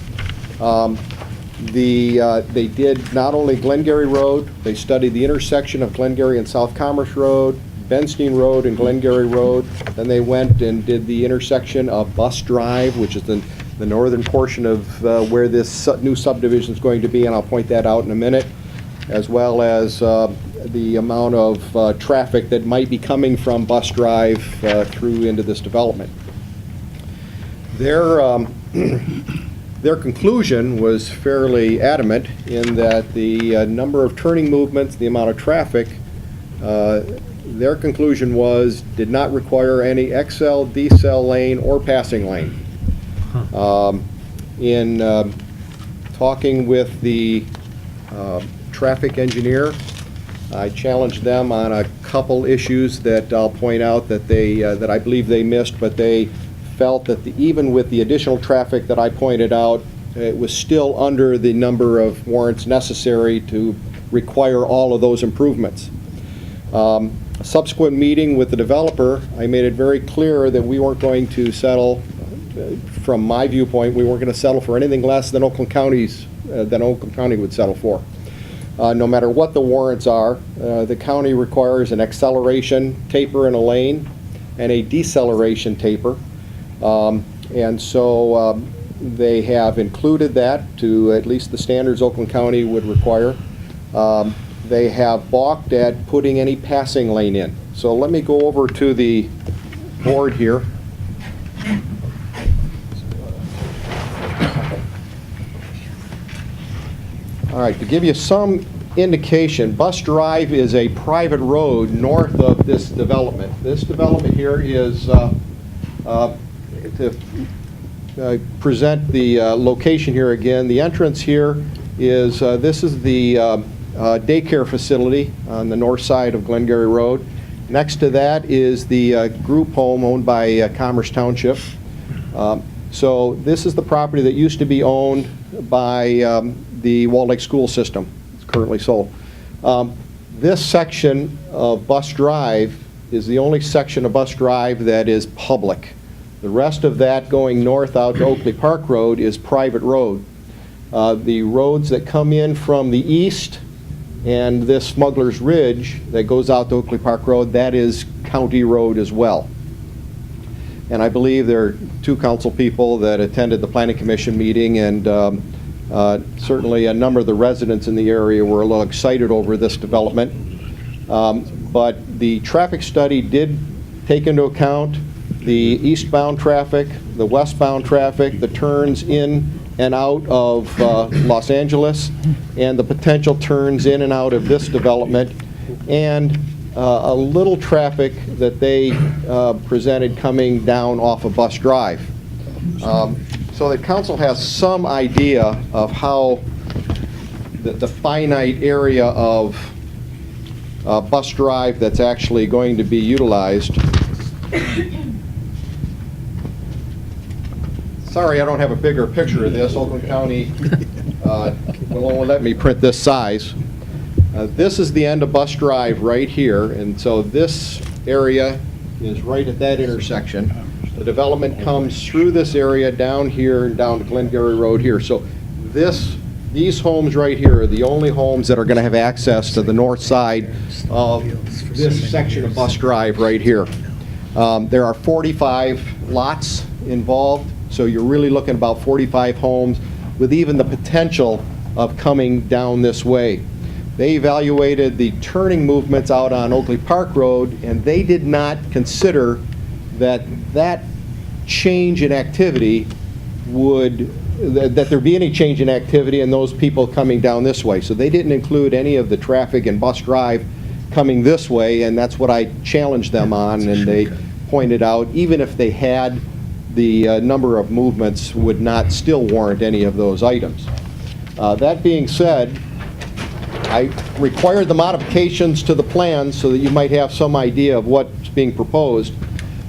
They did not only Glengarry Road, they studied the intersection of Glengarry and South Commerce Road, Benstein Road and Glengarry Road. Then they went and did the intersection of Bus Drive, which is the northern portion of where this new subdivision is going to be, and I'll point that out in a minute, as well as the amount of traffic that might be coming from Bus Drive through into this development. Their conclusion was fairly adamant in that the number of turning movements, the amount of traffic, their conclusion was did not require any XL, decel lane, or passing lane. In talking with the traffic engineer, I challenged them on a couple issues that I'll point out that that I believe they missed, but they felt that even with the additional traffic that I pointed out, it was still under the number of warrants necessary to require all of those improvements. A subsequent meeting with the developer, I made it very clear that we weren't going to settle, from my viewpoint, we weren't going to settle for anything less than Oakland County would settle for. No matter what the warrants are, the county requires an acceleration taper in a lane and a deceleration taper. And so they have included that to at least the standards Oakland County would require. They have balked at putting any passing lane in. So let me go over to the board here. All right, to give you some indication, Bus Drive is a private road north of this development. This development here is to present the location here again. The entrance here is, this is the daycare facility on the north side of Glengarry Road. Next to that is the group home owned by Commerce Township. So this is the property that used to be owned by the Walled Lake School System. It's currently sold. This section of Bus Drive is the only section of Bus Drive that is public. The rest of that going north out to Oakley Park Road is private road. The roads that come in from the east and this Smuggler's Ridge that goes out to Oakley Park Road, that is county road as well. And I believe there are 2 council people that attended the Planning Commission meeting, and certainly a number of the residents in the area were a little excited over this development. But the traffic study did take into account the eastbound traffic, the westbound traffic, the turns in and out of Los Angeles, and the potential turns in and out of this development, and a little traffic that they presented coming down off of Bus Drive. So the council has some idea of how the finite area of Bus Drive that's actually going to be utilized. Sorry, I don't have a bigger picture of this. Oakland County will only let me print this size. This is the end of Bus Drive right here, and so this area is right at that intersection. The development comes through this area down here and down to Glengarry Road here. So these homes right here are the only homes that are going to have access to the north side of this section of Bus Drive right here. There are 45 lots involved, so you're really looking at about 45 homes with even the potential of coming down this way. They evaluated the turning movements out on Oakley Park Road, and they did not consider that change in activity that there be any change in activity in those people coming down this way. So they didn't include any of the traffic in Bus Drive coming this way, and that's what I challenged them on, and they pointed out even if they had, the number of movements would not still warrant any of those items. That being said, I required the modifications to the plans so that you might have some idea of what's being proposed.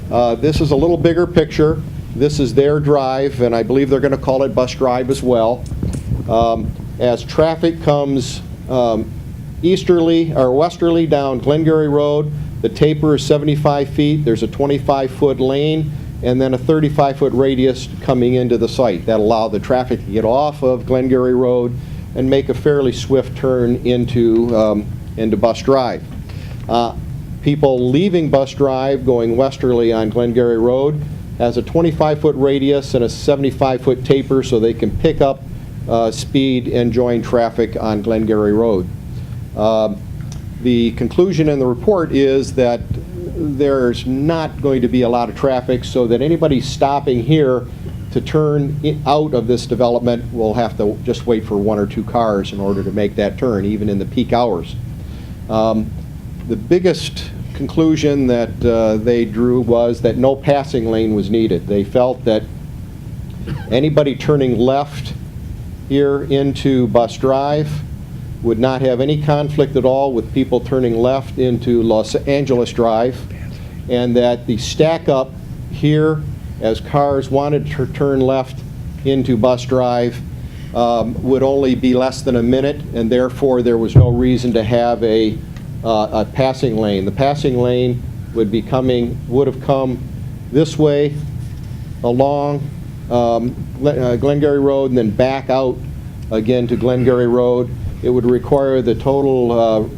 This is a little bigger picture. This is their drive, and I believe they're going to call it Bus Drive as well. As traffic comes easterly or westerly down Glengarry Road, the taper is 75 feet. There's a 25-foot lane and then a 35-foot radius coming into the site. That allow the traffic to get off of Glengarry Road and make a fairly swift turn into Bus Drive. People leaving Bus Drive going westerly on Glengarry Road has a 25-foot radius and a 75-foot taper so they can pick up speed and join traffic on Glengarry Road. The conclusion in the report is that there's not going to be a lot of traffic, so that anybody stopping here to turn out of this development will have to just wait for 1 or 2 cars in order to make that turn, even in the peak hours. The biggest conclusion that they drew was that no passing lane was needed. They felt that anybody turning left here into Bus Drive would not have any conflict at all with people turning left into Los Angeles Drive, and that the stack up here as cars wanted to turn left into Bus Drive would only be less than a minute, and therefore there was no reason to have a passing lane. The passing lane would have come this way along Glengarry Road and then back out again to Glengarry Road. It would require the total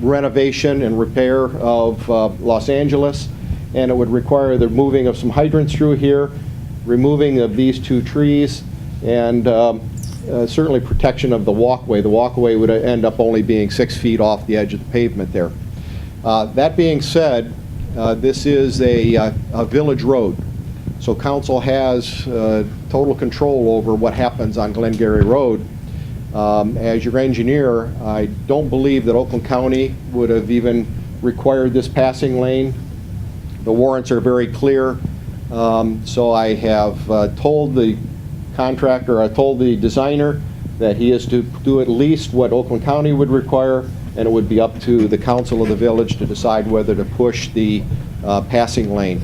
renovation and repair of Los Angeles, and it would require the moving of some hydrants through here, removing of these 2 trees, and certainly protection of the walkway. The walkway would end up only being 6 feet off the edge of the pavement there. That being said, this is a village road, so council has total control over what happens on Glengarry Road. As your engineer, I don't believe that Oakland County would have even required this passing lane. The warrants are very clear, so I have told the contractor, I told the designer that he is to do at least what Oakland County would require, and it would be up to the council of the village to decide whether to push the passing lane.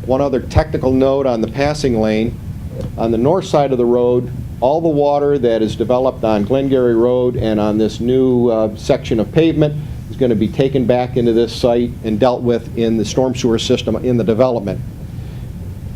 One other technical note on the passing lane, on the north side of the road, all the water that is developed on Glengarry Road and on this new section of pavement is going to be taken back into this site and dealt with in the storm sewer system in the development.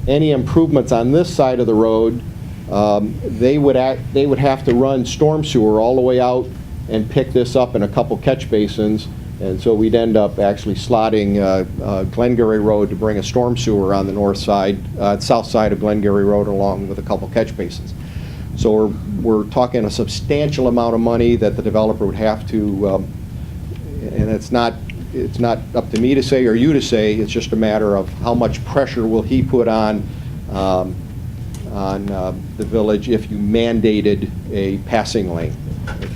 Any improvements on this side of the road, they would have to run storm sewer all the way out and pick this up in a couple catch basins, and so we'd end up actually slotting Glengarry Road to bring a storm sewer on the north side, south side of Glengarry Road, along with a couple catch basins. So we're talking a substantial amount of money that the developer would have to, and it's not up to me to say or you to say, it's just a matter of how much pressure will he put on the village if you mandated a passing lane.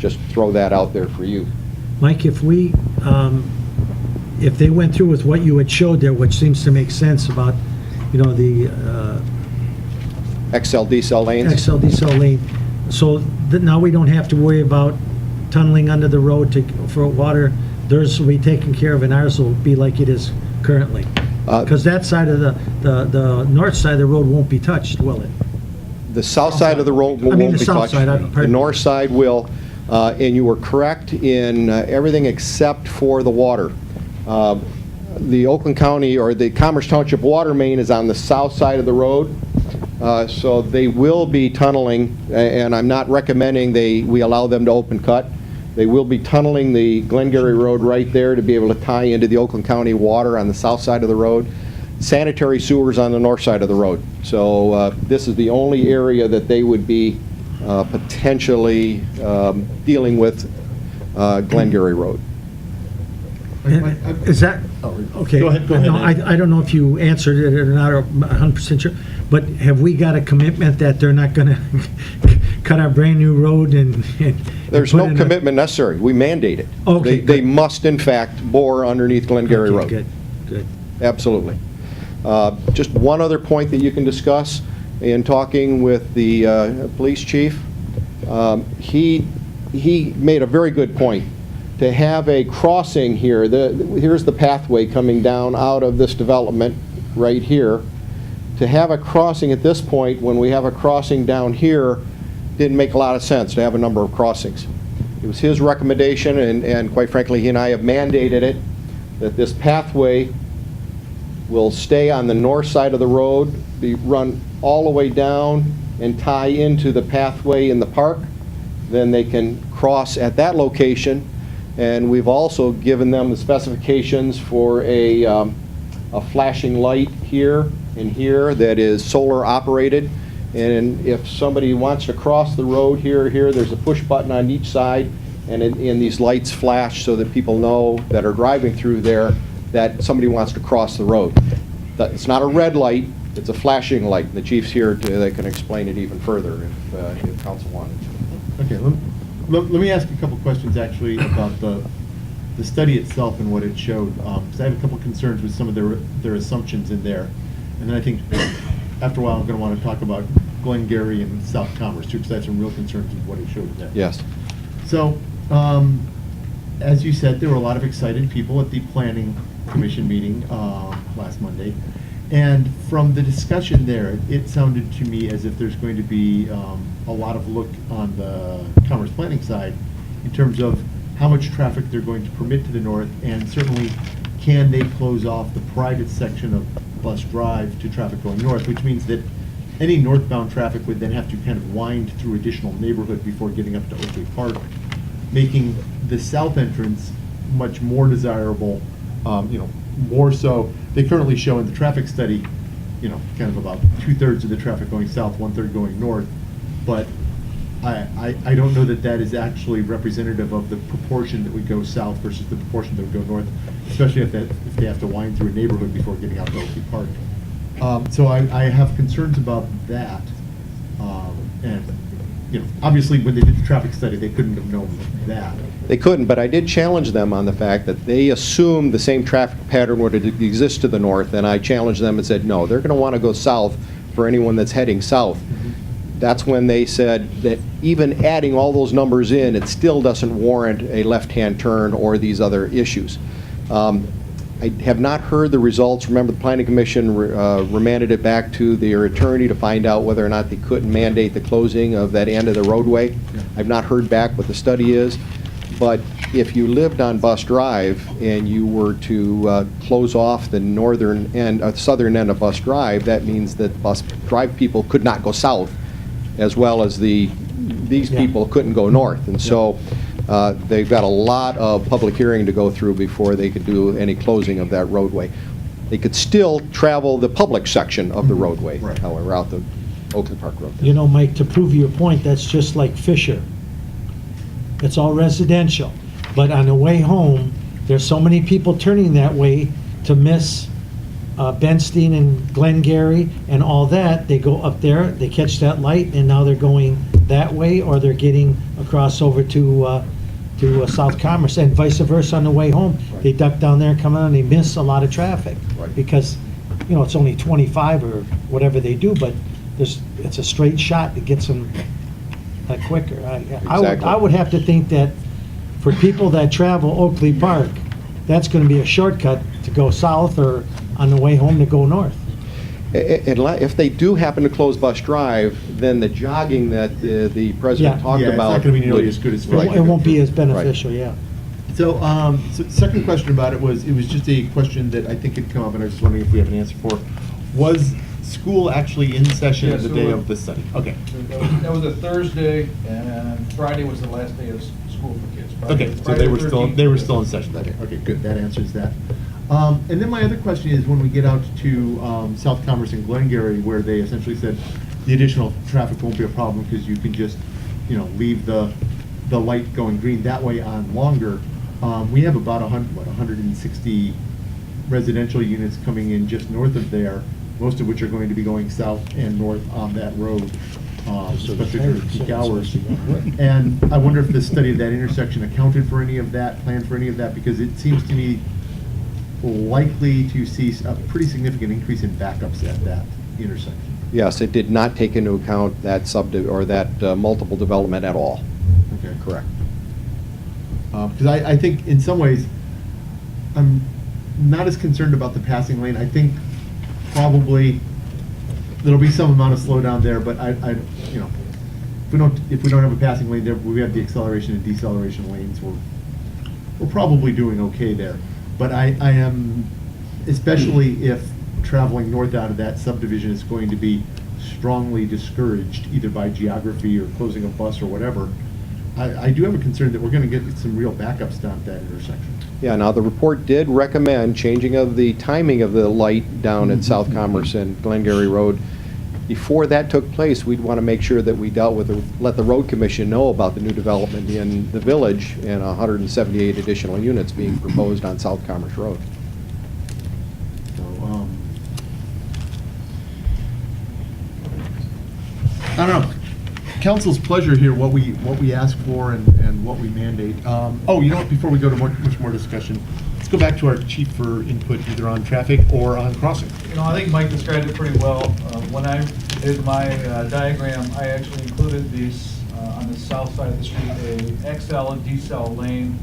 Just throw that out there for you. Mike, if we, if they went through with what you had showed there, which seems to make sense about, you know, the XL, decel lanes? XL, decel lane, so that now we don't have to worry about tunneling under the road for water. Theirs will be taken care of and ours will be like it is currently. Because that side of the north side of the road won't be touched, will it? The south side of the road won't be touched. The north side will, and you were correct in everything except for the water. The Oakland County, or the Commerce Township water main is on the south side of the road, so they will be tunneling, and I'm not recommending we allow them to open cut. They will be tunneling the Glengarry Road right there to be able to tie into the Oakland County water on the south side of the road. Sanitary sewers on the north side of the road. So this is the only area that they would be potentially dealing with Glengarry Road. Is that, okay. Go ahead, No, Ed. I don't know if you answered it or not, or 100% sure, but have we got a commitment that they're not going to cut our brand-new road and There's put no in a- commitment necessary. We mandate it. Okay, They good. must, in fact, bore underneath Glengarry Okay, Road. Good. Absolutely. Just one other point that you can discuss in talking with the police chief. He made a very good point. To have a crossing here, here's the pathway coming down out of this development right here. To have a crossing at this point, when we have a crossing down here, didn't make a lot of sense to have a number of crossings. It was his recommendation, and quite frankly, he and I have mandated it, that this pathway will stay on the north side of the road, be run all the way down and tie into the pathway in the park. Then they can cross at that location. And we've also given them the specifications for a flashing light here and here that is solar operated. And if somebody wants to cross the road here, there's a push button on each side, and these lights flash so that people know that are driving through there that somebody wants to cross the road. It's not a red light, it's a flashing light. The chief's here, they can explain it even further if council wanted to. Okay, let me ask a couple questions actually about the study itself and what it showed, because I have a couple concerns with some of their assumptions in there. And then I think after a while I'm going to want to talk about Glengarry and South Commerce too, because I have some real concerns with what it showed there. Yes. So, as you said, there were a lot of excited people at the Planning Commission meeting last Monday. And from the discussion there, it sounded to me as if there's going to be a lot of look on the commerce planning side in terms of how much traffic they're going to permit to the north, and certainly can they close off the private section of bus drive to traffic going north, which means that any northbound traffic would then have to kind of wind through additional neighborhood before getting up to Oakley Park, making the south entrance much more desirable, more so. They currently show in the traffic study, kind of about 2/3 of the traffic going south, 1/3 going north. But I don't know that that is actually representative of the proportion that would go south versus the proportion that would go north, especially if they have to wind through a neighborhood before getting out to Oakley Park. So I have concerns about that. And obviously when they did the traffic study, they couldn't have known that. They couldn't, but I did challenge them on the fact that they assumed the same traffic pattern would exist to the north, and I challenged them and said, no, they're going to want to go south for anyone that's heading south. That's when they said that even adding all those numbers in, it still doesn't warrant a left-hand turn or these other issues. I have not heard the results. Remember, the Planning Commission remanded it back to their attorney to find out whether or not they couldn't mandate the closing of that end of the roadway. I've not heard back what the study is. But if you lived on Bus Drive and you were to close off the northern end, southern end of Bus Drive, that means that Bus Drive people could not go south, as well as these people couldn't go north. And so they've got a lot of public hearing to go through before they could do any closing of that roadway. They could still travel the public section of the roadway, however, out the Oakland Park Road. You know, Mike, to prove your point, that's just like Fisher. It's all residential, but on the way home, there's so many people turning that way to miss Benstein and Glengarry and all that. They go up there, they catch that light, and now they're going that way, or they're getting across over to South Commerce, and vice versa on the way home. They duck down there and come out, and they miss a lot of traffic. Because, you know, it's only 25 or whatever they do, but it's a straight shot that gets them quicker. I would have to think that for people that travel Oakley Park, that's going to be a shortcut to go south, or on the way home to go north. If they do happen to close Bus Drive, then the jogging that the president talked it's about. not going to be nearly as good as. It won't be as beneficial, yeah. So, second question about it was just a question that I think had come up, and I was just wondering if we have an answer for. Was school actually in session Yes, the it day was. of the study? Okay. That was a Thursday, and Friday was the last day of school for kids. Okay, so they were still in session that day. Okay, good, that answers that. And then my other question is, when we get out to South Commerce and Glengarry, where they essentially said the additional traffic won't be a problem because you can just, leave the light going green that way on longer. We have about 160 residential units coming in just north of there, most of which are going to be going south and north on that road, especially during peak hours. And I wonder if the study of that intersection accounted for any of that, planned for any of that, because it seems to me likely to see a pretty significant increase in backups at that intersection. Yes, it did not take into account that multiple development at all. Okay. Correct. Because I think in some ways, I'm not as concerned about the passing lane. I think probably there'll be some amount of slowdown there, but if we don't have a passing lane there, we have the acceleration and deceleration lanes. We're probably doing okay there. But I am, especially if traveling north out of that subdivision is going to be strongly discouraged, either by geography or closing a bus or whatever, I do have a concern that we're going to get some real backups down at that intersection. Yeah, now the report did recommend changing of the timing of the light down at South Commerce and Glengarry Road. Before that took place, we'd want to make sure that we let the Road Commission know about the new development in the village and 178 additional units being proposed on South Commerce Road. So, I don't know. Council's pleasure here, what we ask for and what we mandate. Oh, you know what, before we go to much more discussion, let's go back to our chief for input either on traffic or on crossing. I think Mike described it pretty well. When I did my diagram, I actually included these on the south side of the street, a XL and decel lane.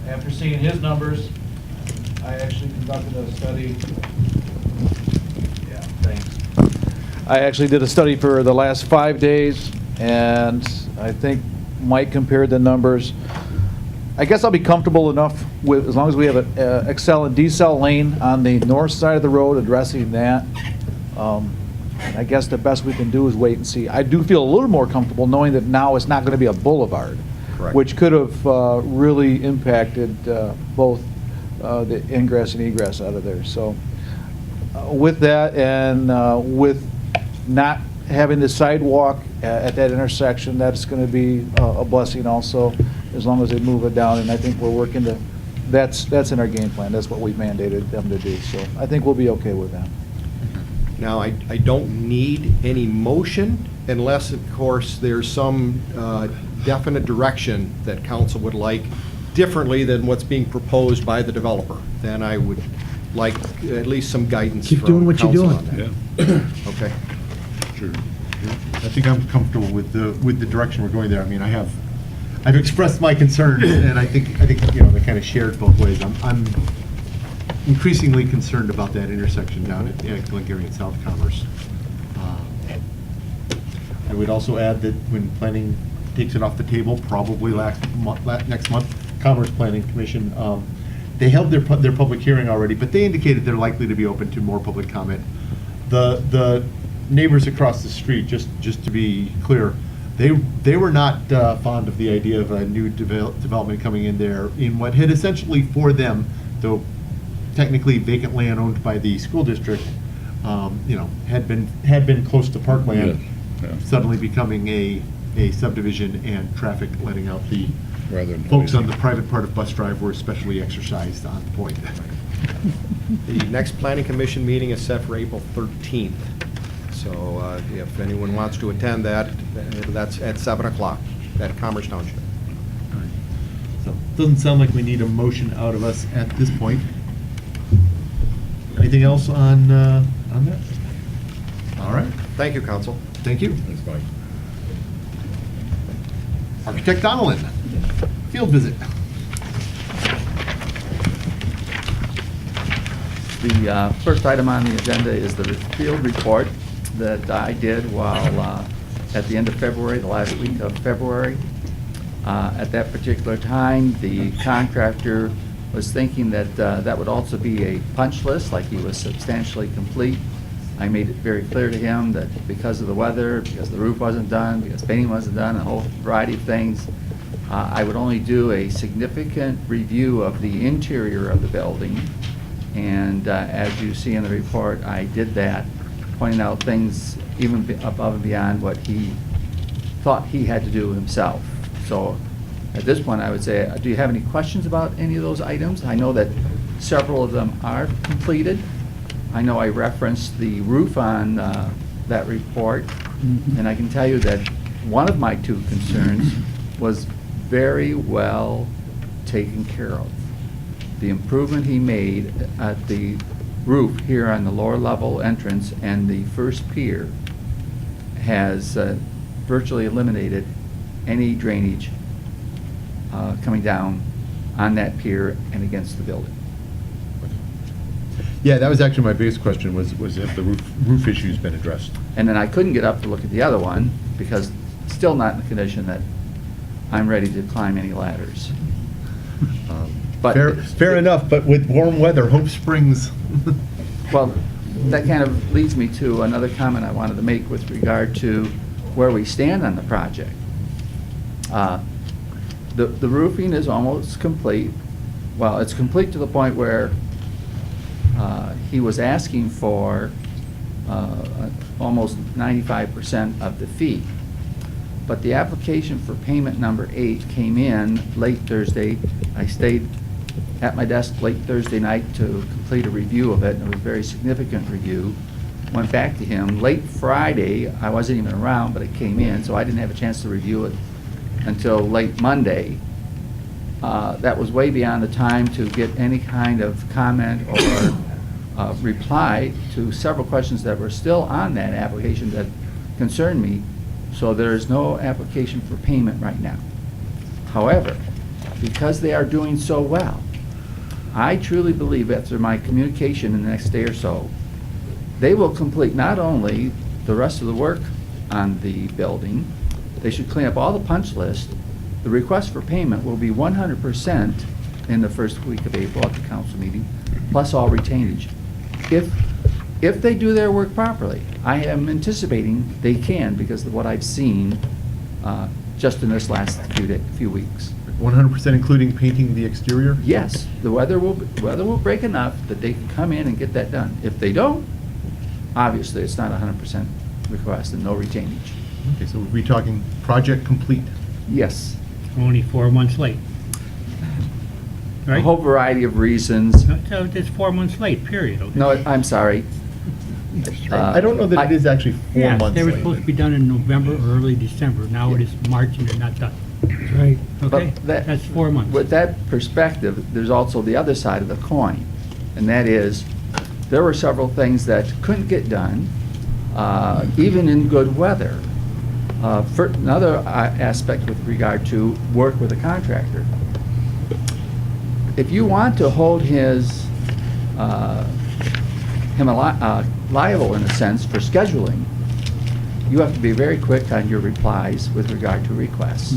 After seeing his numbers, I actually conducted a study. Yeah, thanks. I actually did a study for the last 5 days, and I think Mike compared the numbers. I guess I'll be comfortable enough with, as long as we have an XL and decel lane on the north side of the road addressing that. I guess the best we can do is wait and see. I do feel a little more comfortable knowing that now it's not going to be a boulevard, Correct. which could have really impacted both the ingress and egress out of there. So with that, and with not having the sidewalk at that intersection, that's going to be a blessing also, as long as they move it down. And I think we're working to, that's in our game plan. That's what we've mandated them to do. So I think we'll be okay with that. Now, I don't need any motion unless, of course, there's some definite direction that council would like differently than what's being proposed by the developer. Then I would like at least some guidance Keep doing from what you're council doing. on that. Okay. Sure. I think I'm comfortable with the direction we're going there. I mean, I've expressed my concerns, and I think they're kind of shared both ways. I'm increasingly concerned about that intersection down at Glengarry and South Commerce. I would also add that when planning takes it off the table, probably next month. Commerce Planning Commission, they held their public hearing already, but they indicated they're likely to be open to more public comment. The neighbors across the street, just to be clear, they were not fond of the idea of a new development coming in there in what had essentially for them, though technically vacant land owned by the school district, had been close to parkland, Yeah, yeah. suddenly becoming a subdivision, and traffic letting out the Rather folks noisy. on the private part of bus drive were especially exercised on the point. The next planning commission meeting is set for April 13th. So if anyone wants to attend that, that's at 7 o'clock at Commerce Township. So, doesn't sound like we need a motion out of us at this point. Anything else on that? All right, Thank you, council. thank you. Thanks, Mike. Architect Donellan, field visit. The first item on the agenda is the field report that I did while at the end of February, the last week of February. At that particular time, the contractor was thinking that that would also be a punch list, like he was substantially complete. I made it very clear to him that because of the weather, because the roof wasn't done, because painting wasn't done, a whole variety of things, I would only do a significant review of the interior of the building. And as you see in the report, I did that, pointing out things even above and beyond what he thought he had to do himself. So at this point, I would say, do you have any questions about any of those items? I know that several of them are completed. I know I referenced the roof on that report, and I can tell you that one of my two concerns was very well taken care of. The improvement he made at the roof here on the lower level entrance and the first pier has virtually eliminated any drainage coming down on that pier and against the building. Yeah, that was actually my biggest question, was if the roof issue's been addressed. And then I couldn't get up to look at the other one because still not in the condition that I'm ready to climb any ladders. But Fair enough, but with warm weather, hope springs. Well, that kind of leads me to another comment I wanted to make with regard to where we stand on the project. The roofing is almost complete. Well, it's complete to the point where he was asking for almost 95% of the fee. But the application for payment number 8 came in late Thursday. I stayed at my desk late Thursday night to complete a review of it, and it was a very significant review. Went back to him late Friday. I wasn't even around, but it came in, so I didn't have a chance to review it until late Monday. That was way beyond the time to get any kind of comment or reply to several questions that were still on that application that concerned me. So there is no application for payment right now. However, because they are doing so well, I truly believe after my communication in the next day or so, they will complete not only the rest of the work on the building, they should clean up all the punch list. The request for payment will be 100% in the first week of April at the council meeting, plus all retainage. If they do their work properly, I am anticipating they can because of what I've seen just in this last few weeks. 100% including painting the exterior? Yes, the weather will break enough that they can come in and get that done. If they don't, obviously it's not 100% request and no retainage. Okay, so we'll be talking project complete. Yes. Only 4 months late. A Right? whole variety of reasons. So it's 4 months late, period. Okay? No, I'm sorry. I don't know that it is actually 4 Yeah, months they were late. supposed to be done in November or early December. Now it is March and they're not done. Right. Okay? But That's 4 months. With that perspective, there's also the other side of the coin, and that is, there were several things that couldn't get done, even in good weather. For another aspect with regard to work with a contractor, if you want to hold him liable in a sense for scheduling, you have to be very quick on your replies with regard to requests.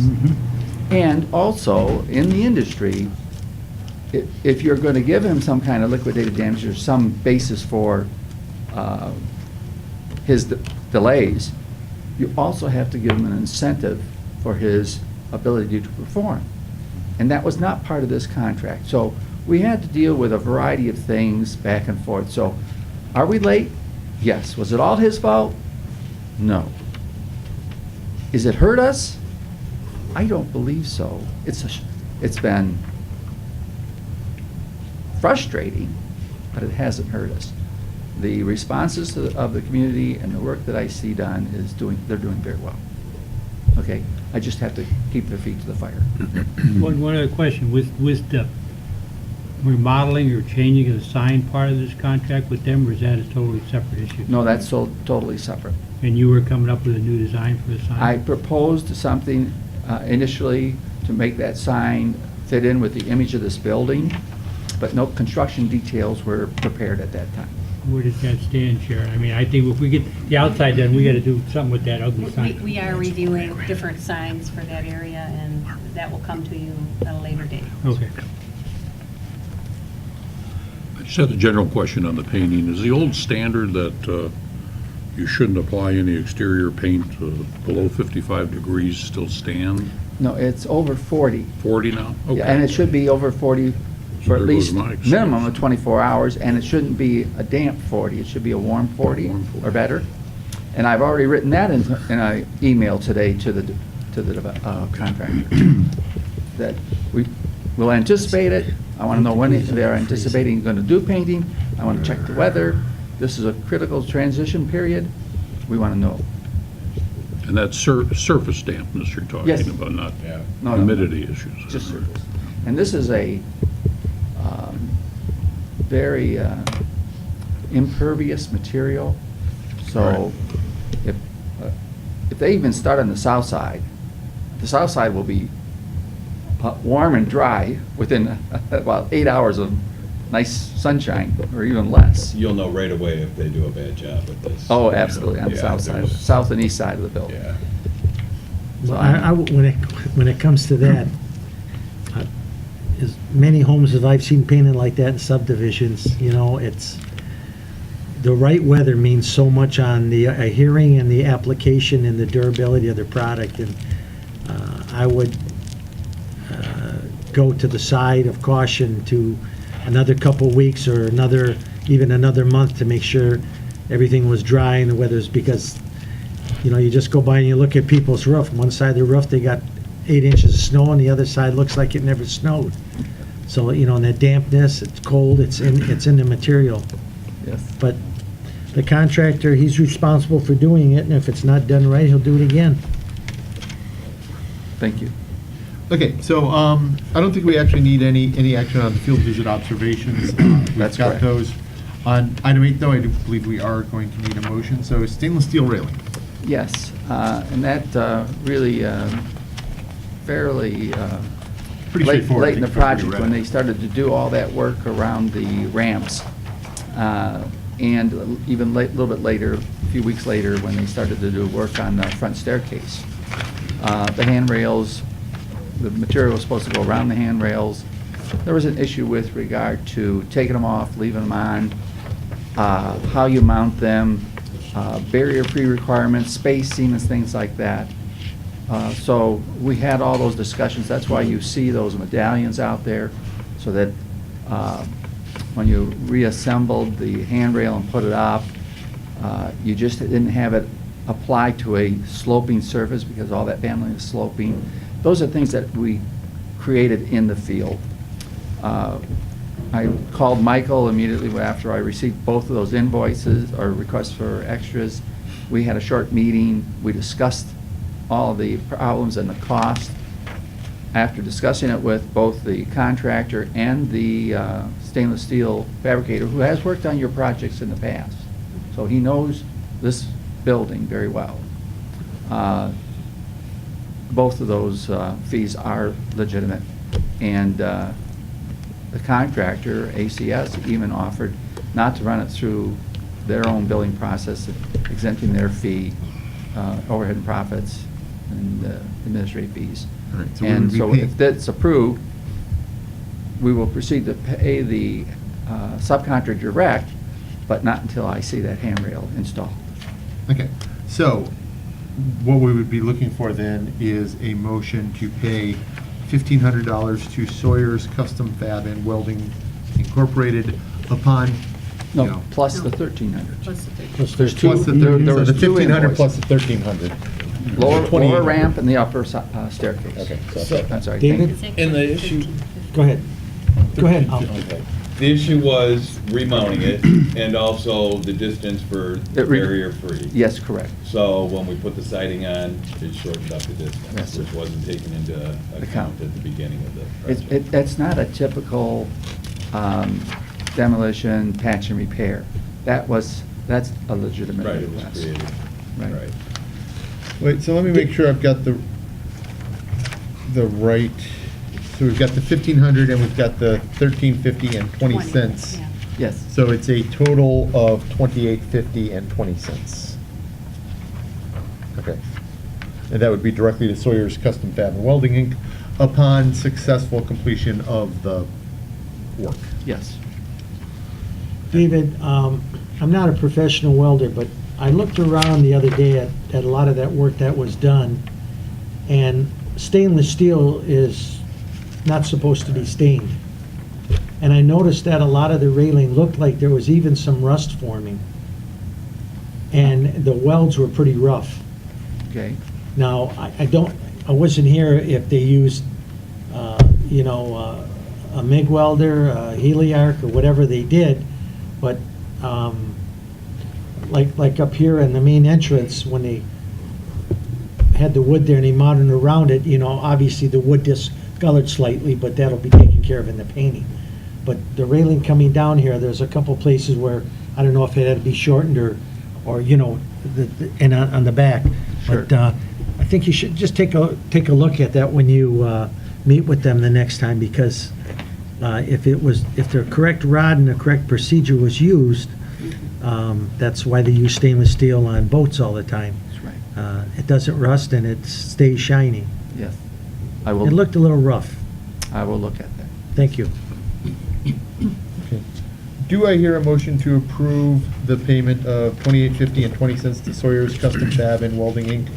And also, in the industry, if you're going to give him some kind of liquidated damage or some basis for his delays, you also have to give him an incentive for his ability to perform. And that was not part of this contract. So we had to deal with a variety of things back and forth. So are we late? Yes. Was it all his fault? No. Is it hurt us? I don't believe so. It's been frustrating, but it hasn't hurt us. The responses of the community and the work that I see done they're doing very well. Okay, I just have to keep their feet to the fire. One other question, with the remodeling or changing of the sign part of this contract with them, or is that a totally separate issue? No, that's totally separate. And you were coming up with a new design for the sign? I proposed something initially to make that sign fit in with the image of this building, but no construction details were prepared at that time. Where does that stand, Sharon? I mean, I think if we get the outside done, we got to do something with that ugly sign. We are reviewing different signs for that area, and that will come to you at a later date. Okay. I just had a general question on the painting. Is the old standard that you shouldn't apply any exterior paint below 55 degrees still stand? No, it's over 40. 40 now? Okay. Yeah, and it should be over 40 for at there goes least my excuse. minimum of 24 hours, and it shouldn't be a damp 40. It should be a warm 40 Warm 40. or better. And I've already written that in an email today to the contractor, that we will anticipate it. I want to know when they're anticipating going to do painting. I want to check the weather. This is a critical transition period. We want to know. And that's surface dampness you're talking Yes. about, not No, humidity issues. Just surface. And this is a very impervious material. So if they even start on the south side will be warm and dry within about 8 hours of nice sunshine, or even less. You'll know right away if they do a bad job with this. Oh, absolutely, on the Yeah, south side, there's- south and east side of the building. Yeah. Well, when it comes to that, as many homes as I've seen painted like that in subdivisions, it's, the right weather means so much on the hearing and the application and the durability of the product. And I would go to the side of caution to another couple weeks or even another month to make sure everything was dry and the weather's, because you just go by and you look at people's roof. One side of the roof, they got 8 inches of snow, and the other side looks like it never snowed. So, and that dampness, it's cold, it's in the material. Yes. But the contractor, he's responsible for doing it, and if it's not done right, he'll do it again. Thank you. Okay, so I don't think we actually need any action on the field visit observations. We've That's got correct. those. On item 8, though, I do believe we are going to need a motion. So stainless steel railing. Yes, and that really fairly Pretty late straightforward. in the I think, before you project, read when it. they started to do all that work around the ramps, and even a little bit later, a few weeks later, when they started to do work on the front staircase. The handrails, the material was supposed to go around the handrails. There was an issue with regard to taking them off, leaving them on, how you mount them, barrier-free requirements, spacing and things like that. So we had all those discussions. That's why you see those medallions out there, so that when you reassembled the handrail and put it up, you just didn't have it apply to a sloping surface, because all that paneling is sloping. Those are things that we created in the field. I called Michael immediately after I received both of those invoices or requests for extras. We had a short meeting. We discussed all of the problems and the cost. After discussing it with both the contractor and the stainless steel fabricator, who has worked on your projects in the past, so he knows this building very well. Both of those fees are legitimate, and the contractor, ACS, even offered not to run it through their own billing process, exempting their fee overhead and profits and administrative fees. All right, so we And would be so paying- if that's approved, we will proceed to pay the subcontractor direct, but not until I see that handrail installed. Okay, so what we would be looking for then is a motion to pay $1,500 to Sawyer's Custom Fab and Welding Incorporated upon, you No, know, plus the 1,300. Plus the 30. Plus There's plus the two, there 13, so was the two 1,500 plus invoices. the 1,300. Lower 28. ramp and the upper staircase. Okay, I'm sorry, thank David? you. And the issue, Go ahead. Go ahead. okay, the issue was remounting it and also the distance for barrier-free. Yes, correct. So when we put the siding on, it shortened up the Yes, distance, sir. which wasn't taken into account at the beginning of the project. It's not a typical demolition, patch and repair. That's a legitimate Right, it was request. created, Right. right. Wait, so let me make sure I've got the right, so we've got the 1,500 and we've got the 13.50 and 20 cents. Yeah. Yes, So it's a total of 28.50 and 20 cents. Okay. And that would be directly to Sawyer's Custom Fab and Welding Inc. upon successful completion of the work. yes. David, I'm not a professional welder, but I looked around the other day at a lot of that work that was done, and stainless steel is not supposed to be stained. And I noticed that a lot of the railing looked like there was even some rust forming. And the welds were pretty rough. Okay. Now, I wasn't here if they used, a MIG welder, a Heliarc, or whatever they did, but, like up here in the main entrance, when they had the wood there and they mounted around it, obviously the wood discolored slightly, but that'll be taken care of in the painting. But the railing coming down here, there's a couple places where, I don't know if it had to be shortened or and on the back. Sure. But I think you should just take a look at that when you meet with them the next time, because if the correct rod and the correct procedure was used, that's why they use stainless steel on boats all the time. That's right. It doesn't rust and it stays shiny. Yes. It looked a little rough. I will look at that. Thank you. Okay. Do I hear a motion to approve the payment of $28.50 and 20 cents to Sawyer's Custom Fab and Welding Inc.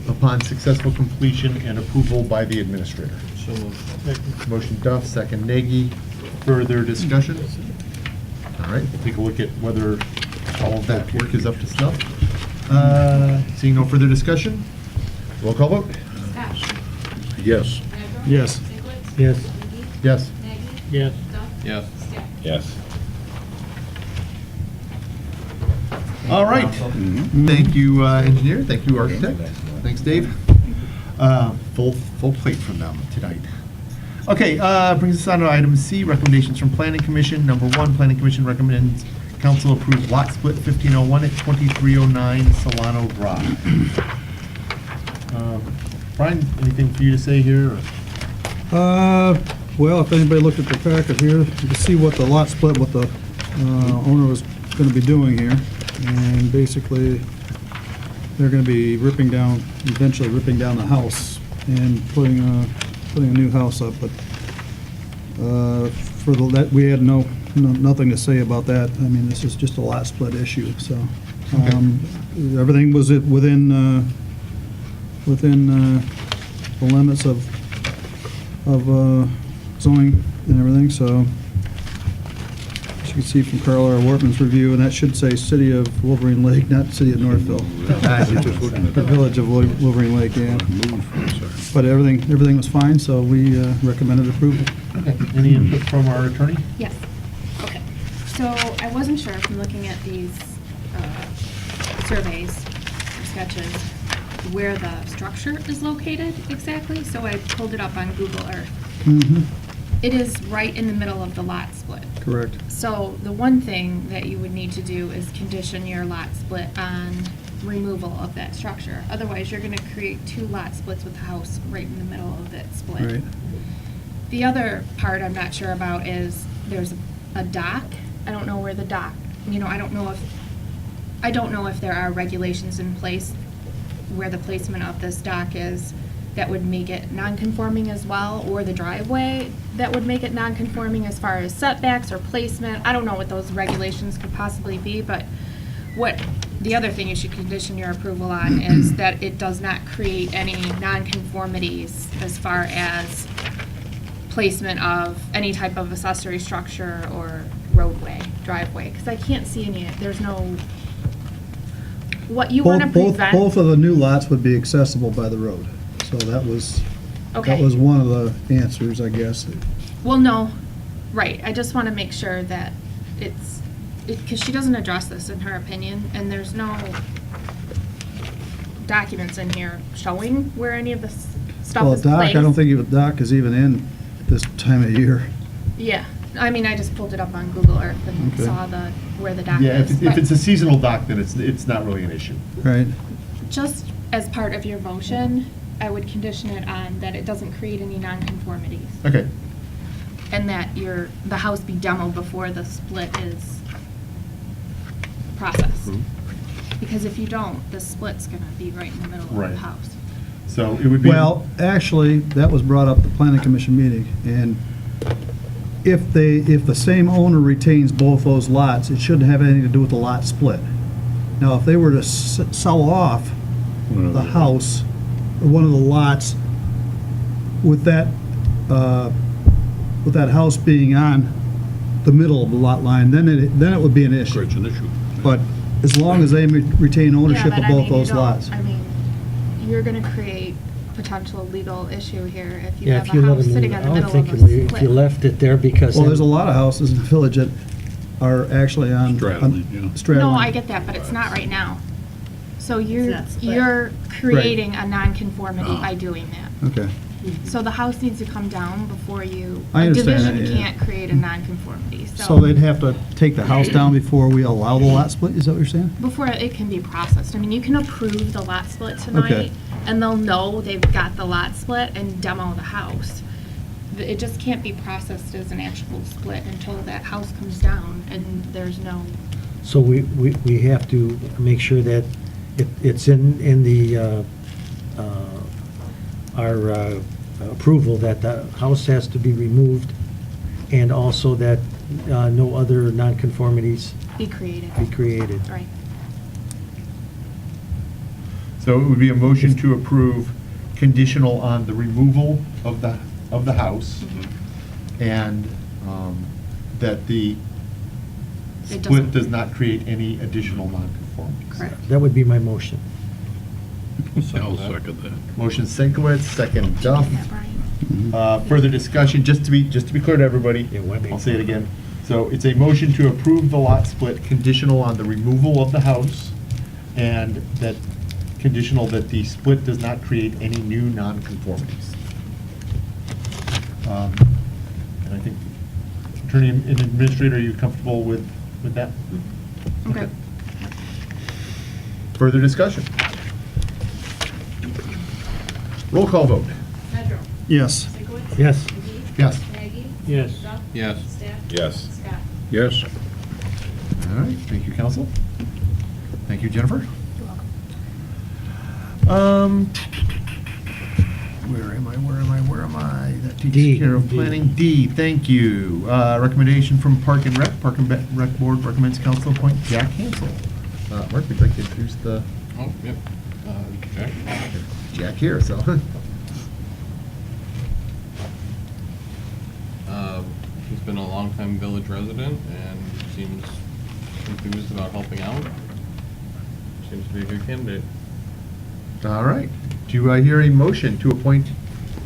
upon successful completion and approval by the administrator? So moved. Motion Duff, second Nagy. Further discussion? All right, we'll take a look at whether all of that work is up to snuff. Seeing no further discussion, roll call vote? Cash. Yes. Renfro. Yes. Sinkwitz. Yes. McGee. Yes. Nagy. Yes. Duff. Yes. Stack. Yes. All right. Thank you, engineer. Thank you, architect. Thanks, Dave. Full plate from them tonight. Okay, brings us on to item C, recommendations from Planning Commission. Number 1, Planning Commission recommends council approve lot split 1501 at 2309 Solano Drive. Brian, anything for you to say here? or- Well, if anybody looked at the packet here, you can see what the lot split, what the owner was going to be doing here. And basically, they're going to be eventually ripping down the house and putting a new house up. But that, we had nothing to say about that. I mean, this is just a lot split issue, so. Everything was within the limits of zoning and everything, so. As you can see from Carl R. Wortman's review, and that should say City of Wolverine Lake, not City of Northville. The Village of Wolverine Lake, yeah. But everything was fine, so we recommended approval. Okay. Any input from our attorney? Yes. Okay. So I wasn't sure from looking at these surveys, or sketches, where the structure is located exactly. So I pulled it up on Google Earth. Mm-hmm. It is right in the middle of the lot split. Correct. So the one thing that you would need to do is condition your lot split on removal of that structure. Otherwise, you're gonna create 2 lot splits with the house right in the middle of that split. Right. The other part I'm not sure about is there's a dock. I don't know where the dock, I don't know if there are regulations in place where the placement of this dock is that would make it non-conforming as well, or the driveway that would make it non-conforming as far as setbacks or placement. I don't know what those regulations could possibly be, but what, the other thing you should condition your approval on is that it does not create any non-conformities as far as placement of any type of accessory structure or roadway, driveway, because I can't see any, there's no, what you want to prevent. Both of the new lots would be accessible by the road. So that was Okay. one of the answers, I guess. Well, no, right, I just want to make sure that it's, because she doesn't address this in her opinion, and there's no documents in here showing where any of this stuff Well, is dock, placed. I don't think even dock is even in this time of year. Yeah, I mean, I just pulled it up on Google Earth and Okay. saw where the dock Yeah, is. if but it's a seasonal dock, then it's not really an issue. Right. Just as part of your motion, I would condition it on that it doesn't create any nonconformities. Okay. And that the house be demoed before the split is processed. Because if you don't, the split's gonna be right in the middle of Right. the house. So it would be. Well, actually, that was brought up at the planning commission meeting, and if the same owner retains both those lots, it shouldn't have anything to do with the lot split. Now, if they were to sell off the house, or one of the lots, with that house being on the middle of the lot line, then it would be an issue. It's an issue. But as long as they retain ownership Yeah, of but I both mean, you those don't- lots. I mean, you're gonna create potential legal issue here if you Yeah, have if you a let house them, sitting on the I would middle think of a if you split. left it there because. Well, there's a then- lot of houses in the village that are actually on. Straddling, yeah. straddling. No, I get that, but it's not right now. So you're, not split. you're creating a nonconformity Oh. by doing that. Okay. So the house needs to come down before you, I a understand division that, yeah. can't create a nonconformity, So they'd have to take the house down before we allow the lot split, is that what you're saying? before it can be processed. I mean, you can approve the lot split tonight, Okay. and they'll know they've got the lot split and demo the house. It just can't be processed as an actual split until that house comes down and there's no, So we have to make sure that it's in the, our approval that the house has to be removed and also that no other nonconformities be created. be created. Right. So it would be a motion to approve conditional on the removal of the house and that the It split doesn't- does not create any additional nonconformities. Correct. That would be my motion. I'll second that. Motion Sinkowitz, second Duff. Yeah, Brian. Further discussion, just to be clear to everybody, Yeah, what I mean- I'll say it again. So it's a motion to approve the lot split conditional on the removal of the house and that conditional that the split does not create any new nonconformities. And I think, Attorney and Administrator, are you comfortable with that? Okay. Further discussion? Roll call vote. Pedro. Yes. Sikowitz? Yes. McGee? Yes. Maggie? Yes. Duff? Yes. Staff? Yes. Scott? Yes. All right, thank you, counsel. Thank you, Jennifer. You're welcome. Where am I? That takes D. care of D. planning. D, thank you. Recommendation from Park and Rec. Park and Rec Board recommends council appoint Jack Hansel. Mark, would you like to introduce the? Oh, yep. Jack? Jack here, so. He's been a longtime village resident and seems enthused about helping out. Seems to be a good candidate. All right. Do I hear a motion to appoint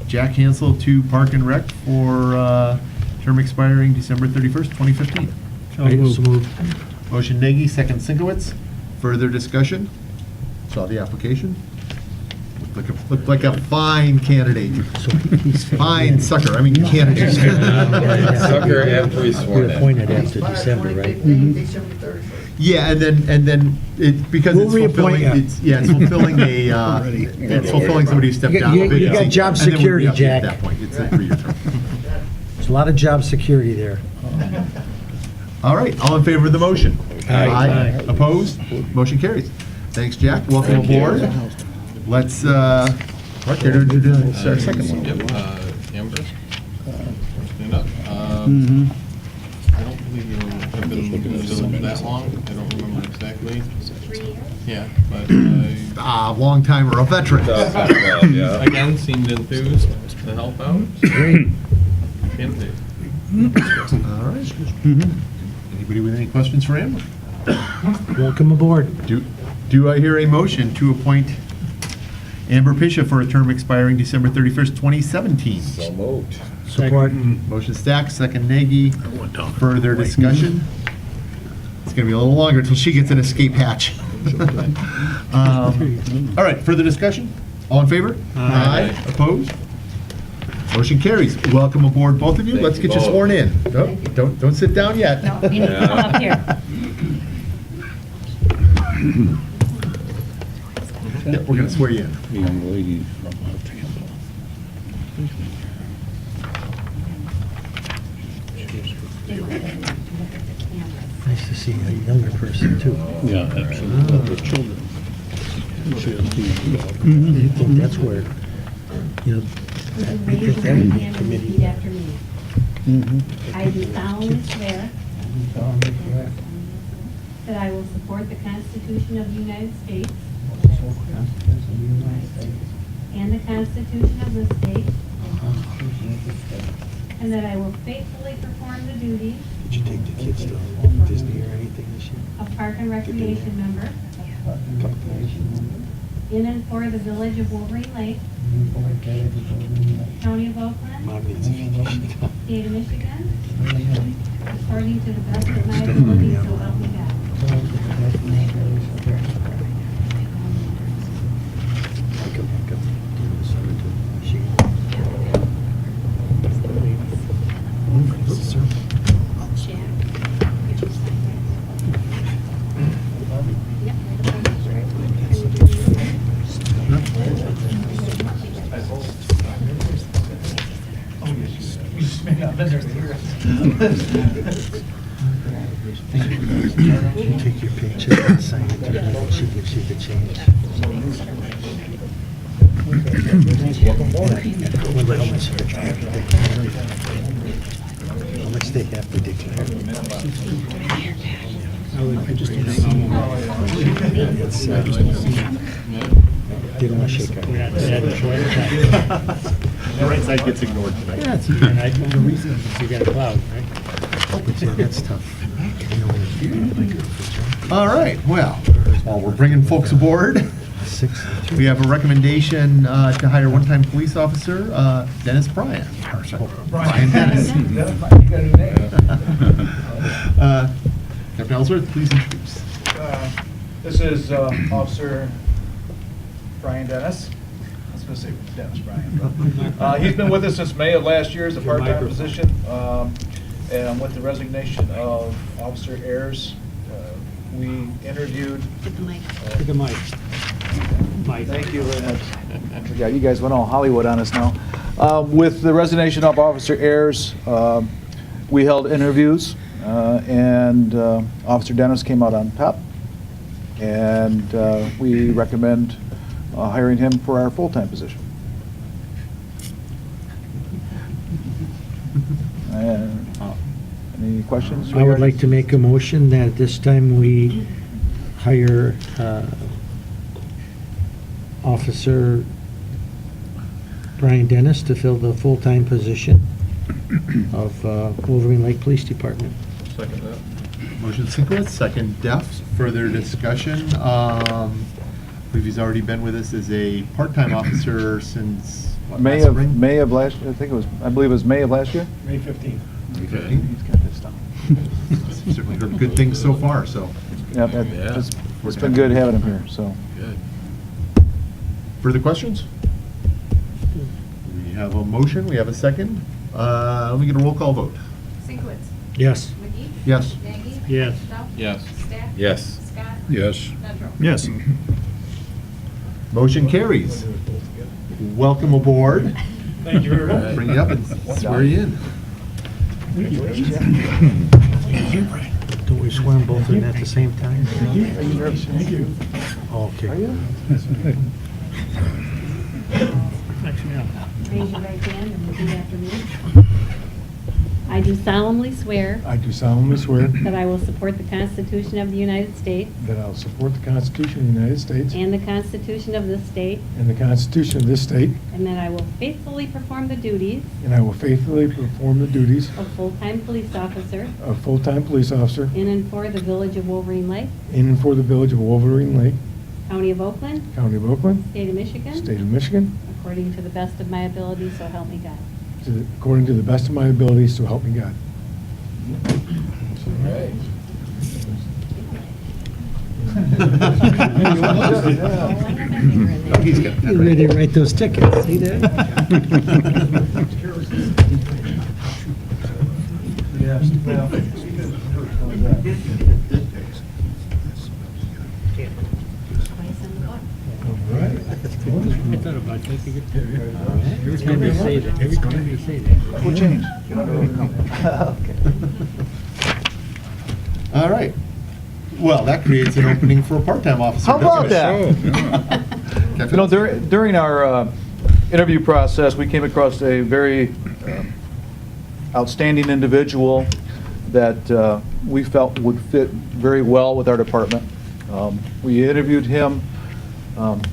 Jack Hansel to Park and Rec for term expiring December 31st, 2015? So moved. Motion Nagy, second Sinkowitz. Further discussion? Saw the application. Looked like a fine candidate. Fine sucker, I mean candidate. Sucker after he's sworn Be in. appointed after December, right? Yeah, and then it, because We'll it's reappoint fulfilling, ya. it's fulfilling it's fulfilling somebody who stepped down. You got job And then we'll security, re-up it Jack. At that point, it's a 3-year term. There's a lot of job security there. All right, all in favor of the motion? Aye. Opposed? Motion carries. Thanks, Jack. Welcome aboard. let's, Mark, it's our second one. Yep, Amber. Stand up. I don't believe you have been looking at the village that long. I don't remember exactly. 3 years? Yeah, but Long timer, a veteran. Yeah. again, seemed enthused to help out. Great. Candidate. All right. Anybody with any questions for Amber? Welcome aboard. Do I hear a motion to appoint Amber Pisha for a term expiring December 31st, 2017? So moved. Support. Motion Stack, second Nagy. Further discussion? It's going to be a little longer until she gets an escape hatch. All right, further discussion? All in favor? Aye. Opposed? Motion carries. Welcome aboard, both of you. Thank Let's you get you both. sworn in. Nope, don't sit down yet. No, you need to come up here. Yep, we're going to swear you in. The young lady from Tampa. Nice to see a younger person, too. Yeah, absolutely. The children. She has two I think that's where, you know, I think that would be a committee. Repeat after me. I do solemnly swear that I will support the Constitution of the United States and the Constitution of this state, and that I will faithfully perform the duties Did you take the kids to Disney or anything this year? of Park and Recreation member in and for the Village of Wolverine Lake, County of Oakland, Mom needs a vacation. State of Michigan, according to the best of my ability, so help me God. I come back up to the summer too. She. You take your picture and sign it to her, and she gives you the change. How much they have to declare? I just don't know. It's, they don't want to shake our The right side gets ignored tonight. Yeah, it's And I, the reason is you got a cloud, right? But yeah, that's tough. All right, well, while we're bringing folks aboard, we have a recommendation to hire one-time police officer, Dennis Bryan. Or sorry, Brian Dennis. Captain Ellsworth, please introduce. This is Officer Brian Dennis. I was going to say Dennis Bryan. But, he's been with us since May of last year as a part-time position. And with the resignation of Officer Ayers, we interviewed. Take a mic. Mike. Thank you very much. Yeah, you guys went all Hollywood on us now. With the resignation of Officer Ayers, we held interviews, and Officer Dennis came out on top. And we recommend hiring him for our full-time position. Any questions? I would like to make a motion that at this time we hire Officer Brian Dennis to fill the full-time position of Wolverine Lake Police Department. Second that. Motion Sinkowitz, second Duff. Further discussion. I believe he's already been with us as a part-time officer since what, last spring? May of last, I believe it was May of last year? May 15th. Okay. Certainly heard good things so far, so. Yep, it's been good having him here, so. Good. Further questions? We have a motion, we have a second. Let me get a roll call vote. Sinkowitz. Yes. McGee. Yes. Nagy. Yes. Duff. Yes. Stack. Yes. Scott. Yes. Medrow. Yes. Motion carries. Welcome aboard. Thank you very much. Bring you up and swear you in. Don't we swear them both in at the same time? Are you nervous? Oh, okay. Are you? Raise your right hand and repeat after me. I do solemnly swear I do solemnly swear that I will support the Constitution of the United States that I will support the Constitution of the United States and the Constitution of this state, and the Constitution of this state, and that I will faithfully perform the duties and I will faithfully perform the duties of full-time police officer of full-time police officer in and for the Village of Wolverine Lake, in and for the Village of Wolverine Lake, County of Oakland, County of Oakland, State of Michigan, State of Michigan, according to the best of my ability, so help me God. according to the best of my abilities, so help me God. You're ready to write those tickets, see that? I thought about taking it. Every time they say that, every time they say that. We'll change. All right. Well, that creates an opening for a part-time officer. How about doesn't it? that? You know, during our interview process, we came across a very outstanding individual that we felt would fit very well with our department. We interviewed him,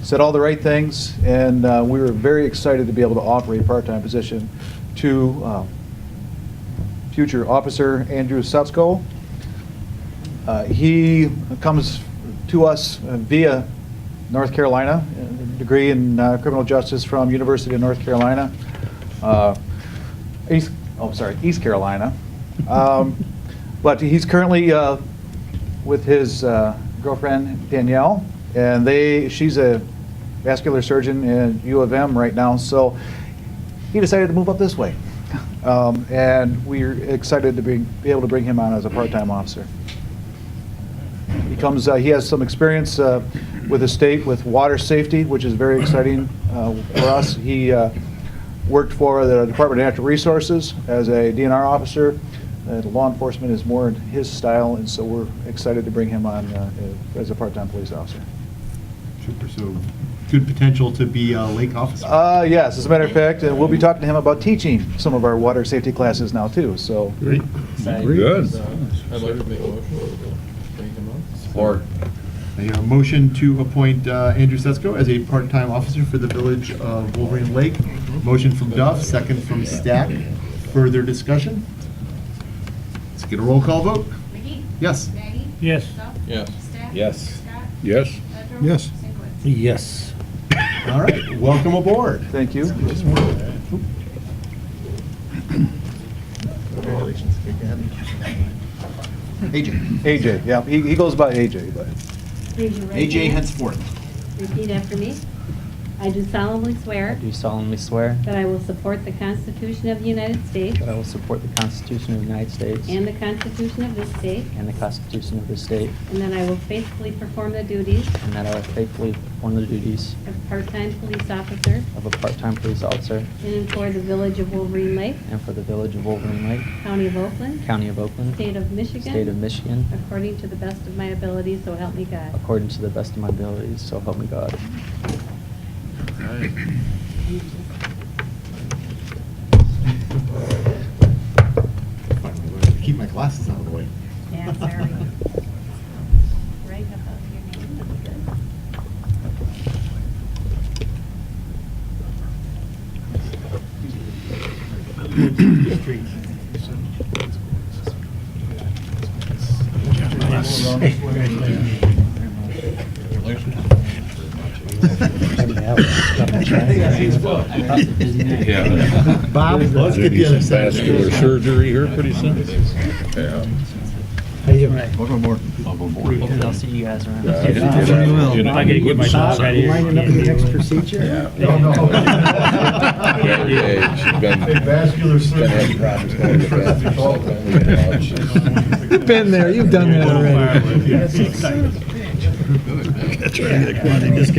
said all the right things, and we were very excited to be able to offer a part-time position to future Officer Andrew Sutsko. He comes to us via North Carolina, a degree in criminal justice from University of North Carolina, East Carolina. But he's currently with his girlfriend Danielle, and she's a vascular surgeon at U of M right now. So he decided to move up this way, and we're excited to be able to bring him on as a part-time officer. He has some experience with the state with water safety, which is very exciting for us. He worked for the Department of Natural Resources as a DNR officer. Law enforcement is more in his style, and so we're excited to bring him on as a part-time police officer. Super, so good potential to be a lake officer. Yes, as a matter of fact, we'll be talking to him about teaching some of our water safety classes now, too, so. Great. Good. I'd like to make a motion to bring him on. Support. I hear a motion to appoint Andrew Sutsko as a part-time officer for the Village of Wolverine Lake. Motion from Duff, second from Stack. Further discussion? Let's get a roll call vote. Ricky? Yes. Maggie? Yes. Duff? Yes. Stack? Yes. Scott? Yes. Pedro? Yes. Sinkowitz? Yes. All right, welcome aboard. Thank you. AJ, yeah, he goes by AJ, but. Raise your right hand. henceforth. Repeat after me. I do solemnly I swear do solemnly swear that I will support the Constitution of the United States that I will support the Constitution of the United States and the Constitution of this state, and the Constitution of the state, and that I will faithfully perform the duties and that I will faithfully perform the duties of part-time police officer of a part-time police officer in and for the Village of Wolverine Lake, and for the Village of Wolverine Lake, County of Oakland, County of Oakland, State of Michigan, State of Michigan, according to the best of my ability, so help me God. according to the best of my abilities, so help me God. Keep my glasses out of the way. Yeah, sorry. Right above your name, that's good. Bob, let's get the other side. Vascular surgery here pretty soon. Yeah. how you? Welcome aboard. And I'll see you guys around. I gotta get my dog out of here. Lining up the next procedure? Vascular surgery. You've been there, you've done that already.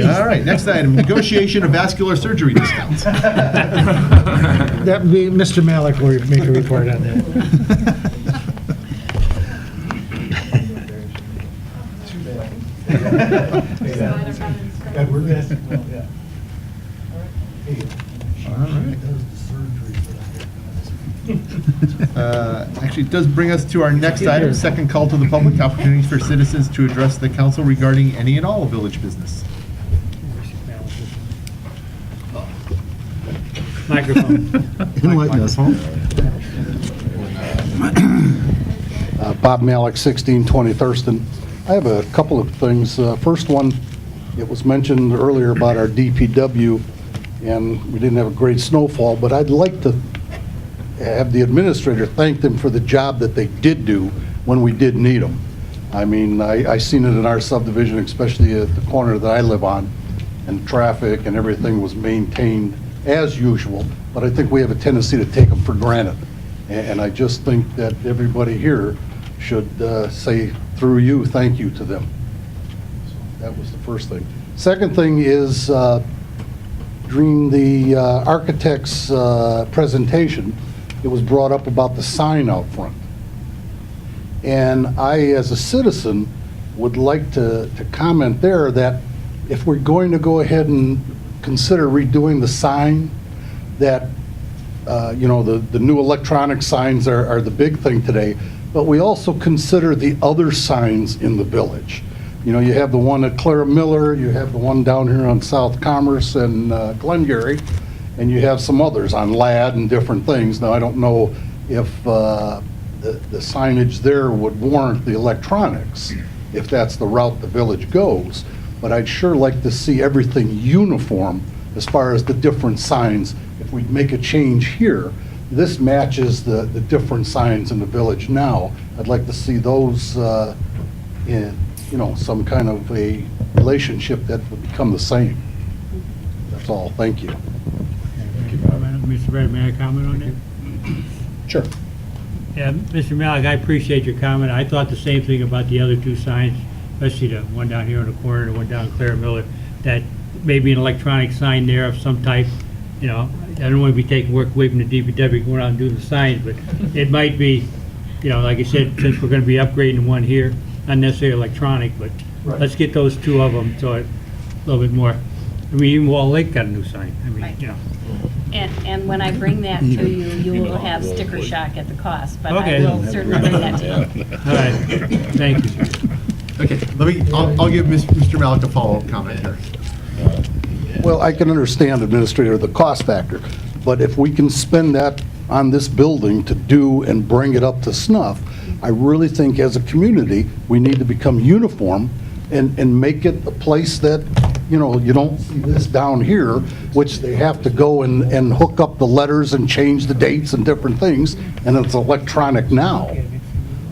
All right, next item, negotiation of vascular surgery discounts. That would be, Mr. Malik will make a report on that. All right. Actually, it does bring us to our next item, second call to the public, opportunities for citizens to address the council regarding any and all village business. Microphone. Enlighten us. Bob Malik, 1620 Thurston. I have a couple of things. First one, it was mentioned earlier about our DPW, and we didn't have a great snowfall, but I'd like to have the administrator thank them for the job that they did do when we did need them. I mean, I seen it in our subdivision, especially at the corner that I live on, and traffic and everything was maintained as usual, but I think we have a tendency to take them for granted. And I just think that everybody here should say, through you, thank you to them. So that was the first thing. Second thing is, during the architect's presentation, it was brought up about the sign out front. And I, as a citizen, would like to comment there that if we're going to go ahead and consider redoing the sign, that the new electronic signs are the big thing today, but we also consider the other signs in the village. You know, you have the one at Clara Miller, you have the one down here on South Commerce and Glengarry, and you have some others on Ladd and different things. Now, I don't know if the signage there would warrant the electronics, if that's the route the village goes, but I'd sure like to see everything uniform as far as the different signs. If we make a change here, this matches the different signs in the village now. I'd like to see those in, some kind of a relationship that would become the same. That's all. Thank you. Mr. Mayor, may I comment on that? Sure. Yeah, Mr. Malik, I appreciate your comment. I thought the same thing about the other two signs, especially the one down here on the corner, the one down Clara Miller, that maybe an electronic sign there of some type. I don't want to be taking work away from the DPW going out and doing the signs, but it might be, like I said, since we're going to be upgrading one here, not necessarily electronic, but let's get those two of them so it's a little bit more. I mean, even Wall Lake got a new sign. I mean, Right. And when I bring that to you, you will have sticker shock at the cost, but I will certainly bring that to you. All right, thank you. Okay, I'll give Mr. Malik a follow-up comment here. Well, I can understand, Administrator, the cost factor, but if we can spend that on this building to do and bring it up to snuff, I really think as a community, we need to become uniform and make it a place that, you don't see this down here, which they have to go and hook up the letters and change the dates and different things, and it's electronic now.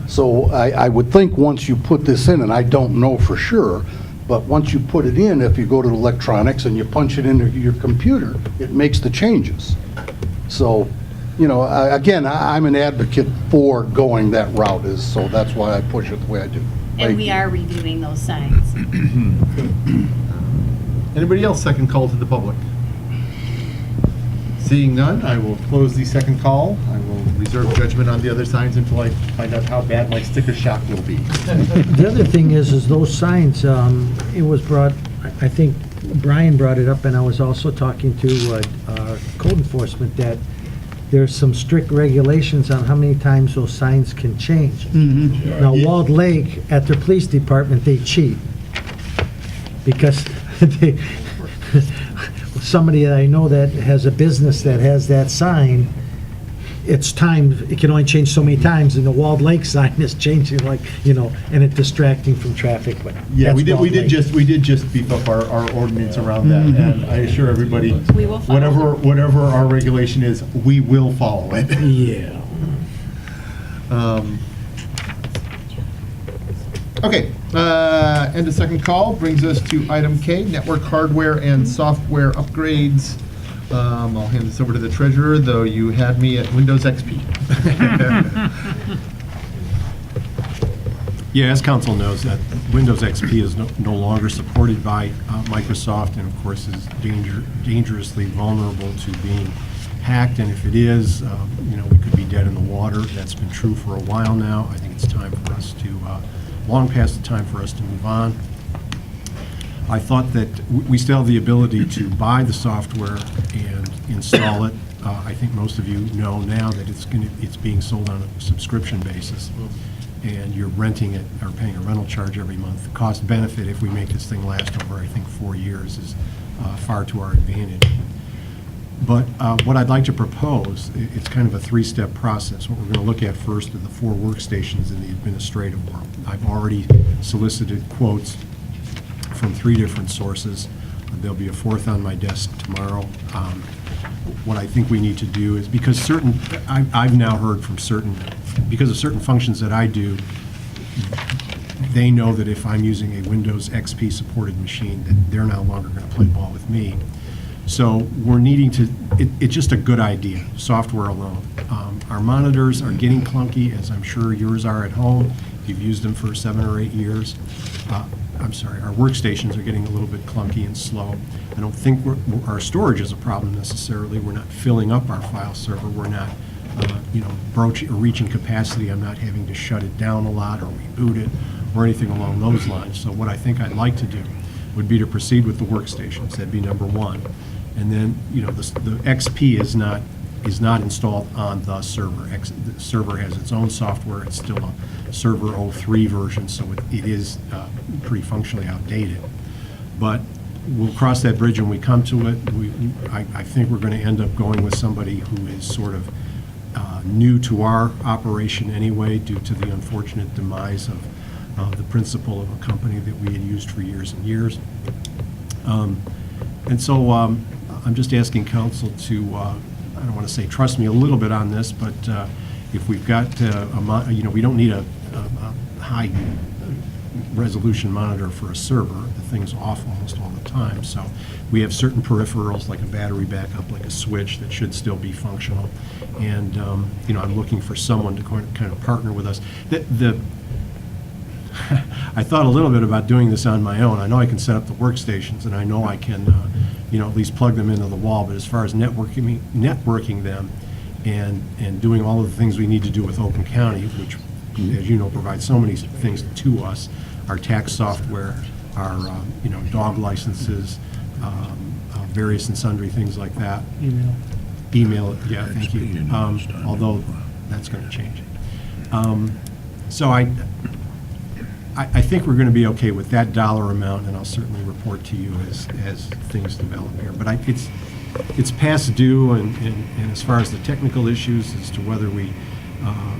So I would think once you put this in, and I don't know for sure, but once you put it in, if you go to electronics and you punch it into your computer, it makes the changes. So, again, I'm an advocate for going that route, so that's why I push it the way I do. And we are reviewing those signs. Anybody else second call to the public? Seeing none, I will close the second call. I will reserve judgment on the other signs until I find out how bad my sticker shock will be. The other thing is those signs, it was brought, I think Brian brought it up, and I was also talking to code enforcement, that there's some strict regulations on how many times those signs can change. Mm-hmm. Now, Walled Lake, at their police department, they cheat. Because somebody that I know that has a business that has that sign, it's timed, it can only change so many times, and the Walled Lake sign is changing and it's distracting from traffic, but Yeah, we that's Walled did Lake. just beef up our ordinance around that, and I assure everybody, We will follow whatever our regulation is, we will follow it. Yeah. Okay, and the second call brings us to item K, network hardware and software upgrades. I'll hand this over to the treasurer, though you had me at Windows XP. Yeah, as council knows, that Windows XP is no longer supported by Microsoft, and of course is dangerously vulnerable to being hacked, and if it is, we could be dead in the water. That's been true for a while now. I think it's time for us to, long past the time for us to move on. I thought that we still have the ability to buy the software and install it. I think most of you know now that it's being sold on a subscription basis, and you're renting it or paying a rental charge every month. The cost benefit, if we make this thing last over, I think, 4 years, is far to our advantage. But what I'd like to propose, it's kind of a three-step process. What we're going to look at first are the 4 workstations in the administrative world. I've already solicited quotes from 3 different sources. There'll be a 4th on my desk tomorrow. What I think we need to do is, because I've now heard from because of certain functions that I do, they know that if I'm using a Windows XP supported machine, that they're no longer going to play ball with me. So we're needing to, it's just a good idea, software alone. Our monitors are getting clunky, as I'm sure yours are at home. If you've used them for 7 or 8 years. I'm sorry, our workstations are getting a little bit clunky and slow. I don't think our storage is a problem necessarily. We're not filling up our file server. We're not, reaching capacity. I'm not having to shut it down a lot or reboot it or anything along those lines. So what I think I'd like to do would be to proceed with the workstations. That'd be number 1. And then, the XP is not installed on the server. The server has its own software. It's still a Server 03 version, so it is pretty functionally outdated. But we'll cross that bridge when we come to it. I think we're going to end up going with somebody who is sort of new to our operation anyway, due to the unfortunate demise of the principal of a company that we had used for years and years. And so I'm just asking council to, I don't want to say trust me a little bit on this, but if we've got, we don't need a high resolution monitor for a server. The thing's off almost all the time. So we have certain peripherals like a battery backup, like a switch that should still be functional. And, I'm looking for someone to kind of partner with us. I thought a little bit about doing this on my own. I know I can set up the workstations, and I know I can, at least plug them into the wall. But as far as networking them and doing all of the things we need to do with Oakland County, which, as you know, provides so many things to us, our tax software, our, dog licenses, various and sundry things like that. Email, yeah, thank you. Although that's going to change. So I think we're going to be okay with that dollar amount, and I'll certainly report to you as things develop here. But it's past due, and as far as the technical issues as to whether we,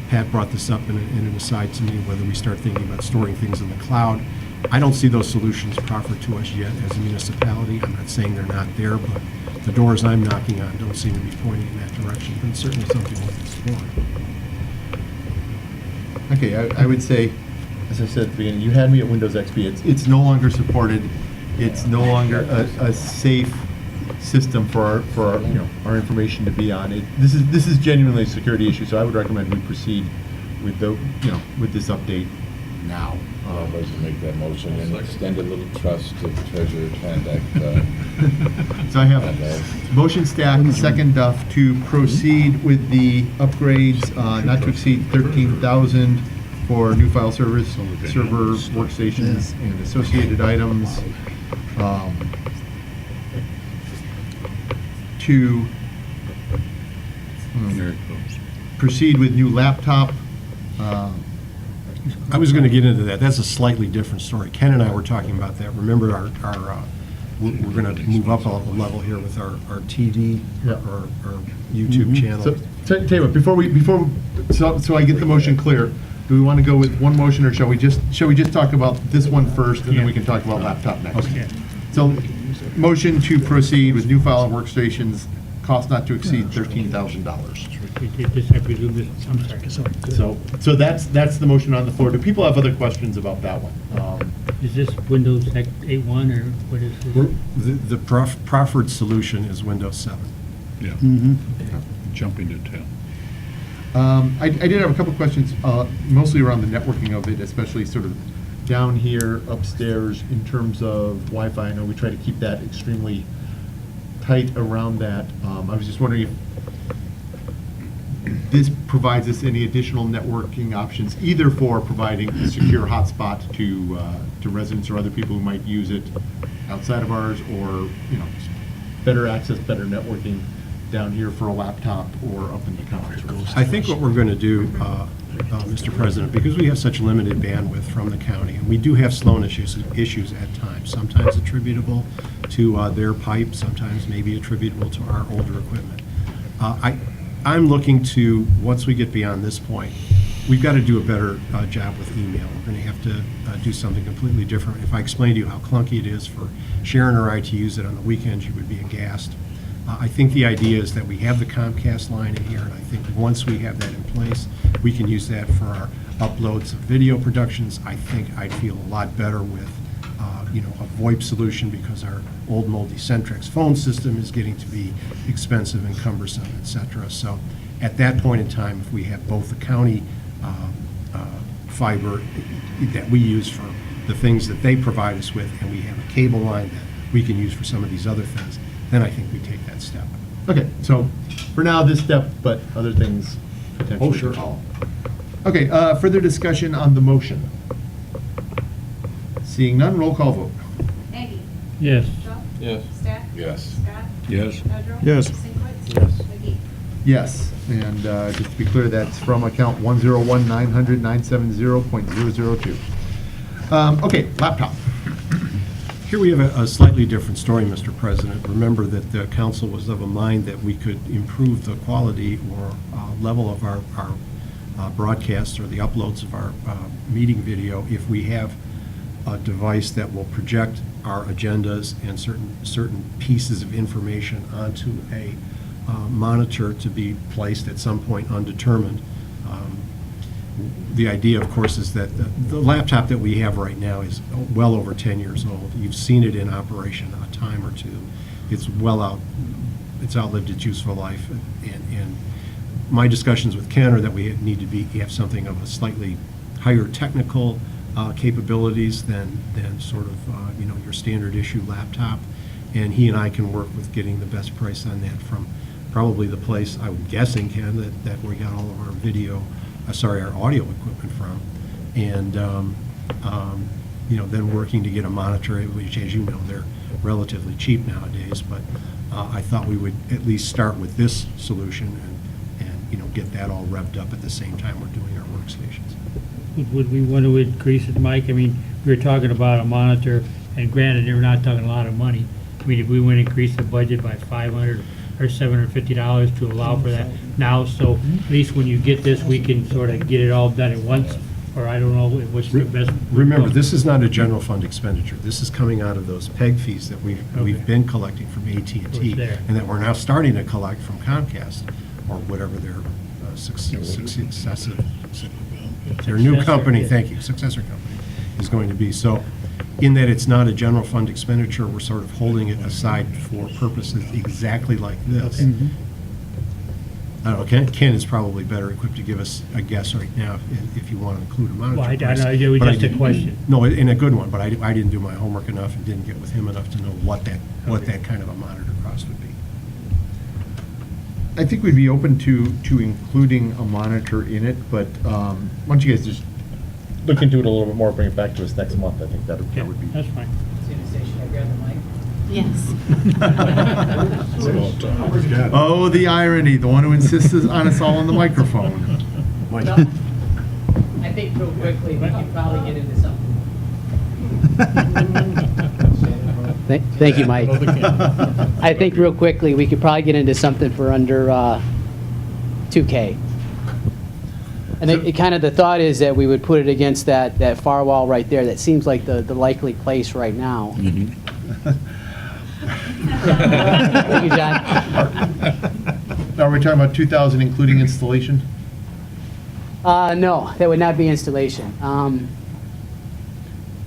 Pat brought this up in an aside to me, whether we start thinking about storing things in the cloud. I don't see those solutions proffered to us yet as a municipality. I'm not saying they're not there, but the doors I'm knocking on don't seem to be pointing in that direction. But it's certainly something worth exploring. Okay, I would say, as I said at the beginning, you had me at Windows XP. It's no longer supported. It's no longer a safe system for our information to be on. This is genuinely a security issue, so I would recommend we proceed with with this update now. I'd like to make that motion and extend a little trust to Treasurer Conduct. So I have motion stack, second to proceed with the upgrades not to exceed $13,000 for new file server workstations and associated items. To proceed with new laptop. I was going to get into that. That's a slightly different story. Ken and I were talking about that. Remember, we're going to move up a level here with our TV, our YouTube channel. So tell you what, so I get the motion clear. Do we want to go with one motion, or shall we just talk about this one first, and then we can talk about laptop next? Okay. So, motion to proceed with new file and workstations, cost not to exceed $13,000. I'm sorry. So that's the motion on the floor. Do people have other questions about that one? Is this Windows 8.1 or what is this? The proffered solution is Windows 7. Yeah. Jumping to 10. I did have a couple questions, mostly around the networking of it, especially sort of down here, upstairs, in terms of Wi-Fi. I know we try to keep that extremely tight around that. I was just wondering if this provides us any additional networking options, either for providing a secure hotspot to residents or other people who might use it outside of ours, or better access, better networking down here for a laptop or up in the conference room. I think what we're going to do, Mr. President, because we have such limited bandwidth from the county, and we do have slowness issues at times, sometimes attributable to their pipe, sometimes maybe attributable to our older equipment. I'm looking to, once we get beyond this point, we've got to do a better job with email. We're going to have to do something completely different. If I explain to you how clunky it is for Sharon or I to use it on the weekends, you would be aghast. I think the idea is that we have the Comcast line in here, and I think once we have that in place, we can use that for our uploads of video productions. I think I'd feel a lot better with, a VoIP solution, because our old moldy Centrex phone system is getting to be expensive and cumbersome, et cetera. So at that point in time, if we have both the county fiber that we use for the things that they provide us with, and we have a cable line that we can use for some of these other things, then I think we take that step. Okay, so for now, this step, but other things potentially. Oh, sure. Okay, further discussion on the motion. Seeing none, roll call vote. Aggie? Yes. Joe? Yes. Staff? Yes. Scott? Yes. Pedro? Yes. Sinkwitz? Yes. McGee? Yes, and just to be clear, that's from account 101-900-970.002. Okay, laptop. Here we have a slightly different story, Mr. President. Remember that the council was of a mind that we could improve the quality or level of our broadcasts or the uploads of our meeting video if we have a device that will project our agendas and certain pieces of information onto a monitor to be placed at some point undetermined. The idea, of course, is that the laptop that we have right now is well over 10 years old. You've seen it in operation a time or two. It's it's outlived its useful life. And my discussions with Ken are that we need to have something of a slightly higher technical capabilities than sort of your standard issue laptop. And he and I can work with getting the best price on that from probably the place, I'm guessing, Ken, that we got all of our our audio equipment from, and then working to get a monitor, which, as you know, they're relatively cheap nowadays. But I thought we would at least start with this solution and get that all revved up at the same time we're doing our workstations. Would we want to increase it, Mike? I mean, we were talking about a monitor, and granted, we're not talking a lot of money. I mean, if we want to increase the budget by $500 or $750 to allow for that now, so at least when you get this, we can sort of get it all done at once, or I don't know what's the best. Remember, this is not a general fund expenditure. This is coming out of those PEG fees that we've been collecting from AT&T, and that we're now starting to collect from Comcast, or whatever their their new company, thank you, successor company, is going to be. So in that it's not a general fund expenditure, we're sort of holding it aside for purposes exactly like this. I don't know, Ken is probably better equipped to give us a guess right now if you want to include a monitor. Well, I price. know, it was But just a question. No, and a good one, but I didn't do my homework enough and didn't get with him enough to know what that kind of a monitor cost would be. I think we'd be open to including a monitor in it, but why don't you guys just look into it a little bit more, bring it back to us next month. I think that would be. That's fine. Yes. Oh, the irony, the one who insists on us all on the microphone. I think real quickly, we can probably get into something. Thank you, Mike. I think real quickly, we could probably get into something for under 2K. And it kind of, the thought is that we would put it against that far wall right there. That seems like the likely place right now. Thank you, John. Now, are we talking about 2,000 including installation? No, that would not be installation.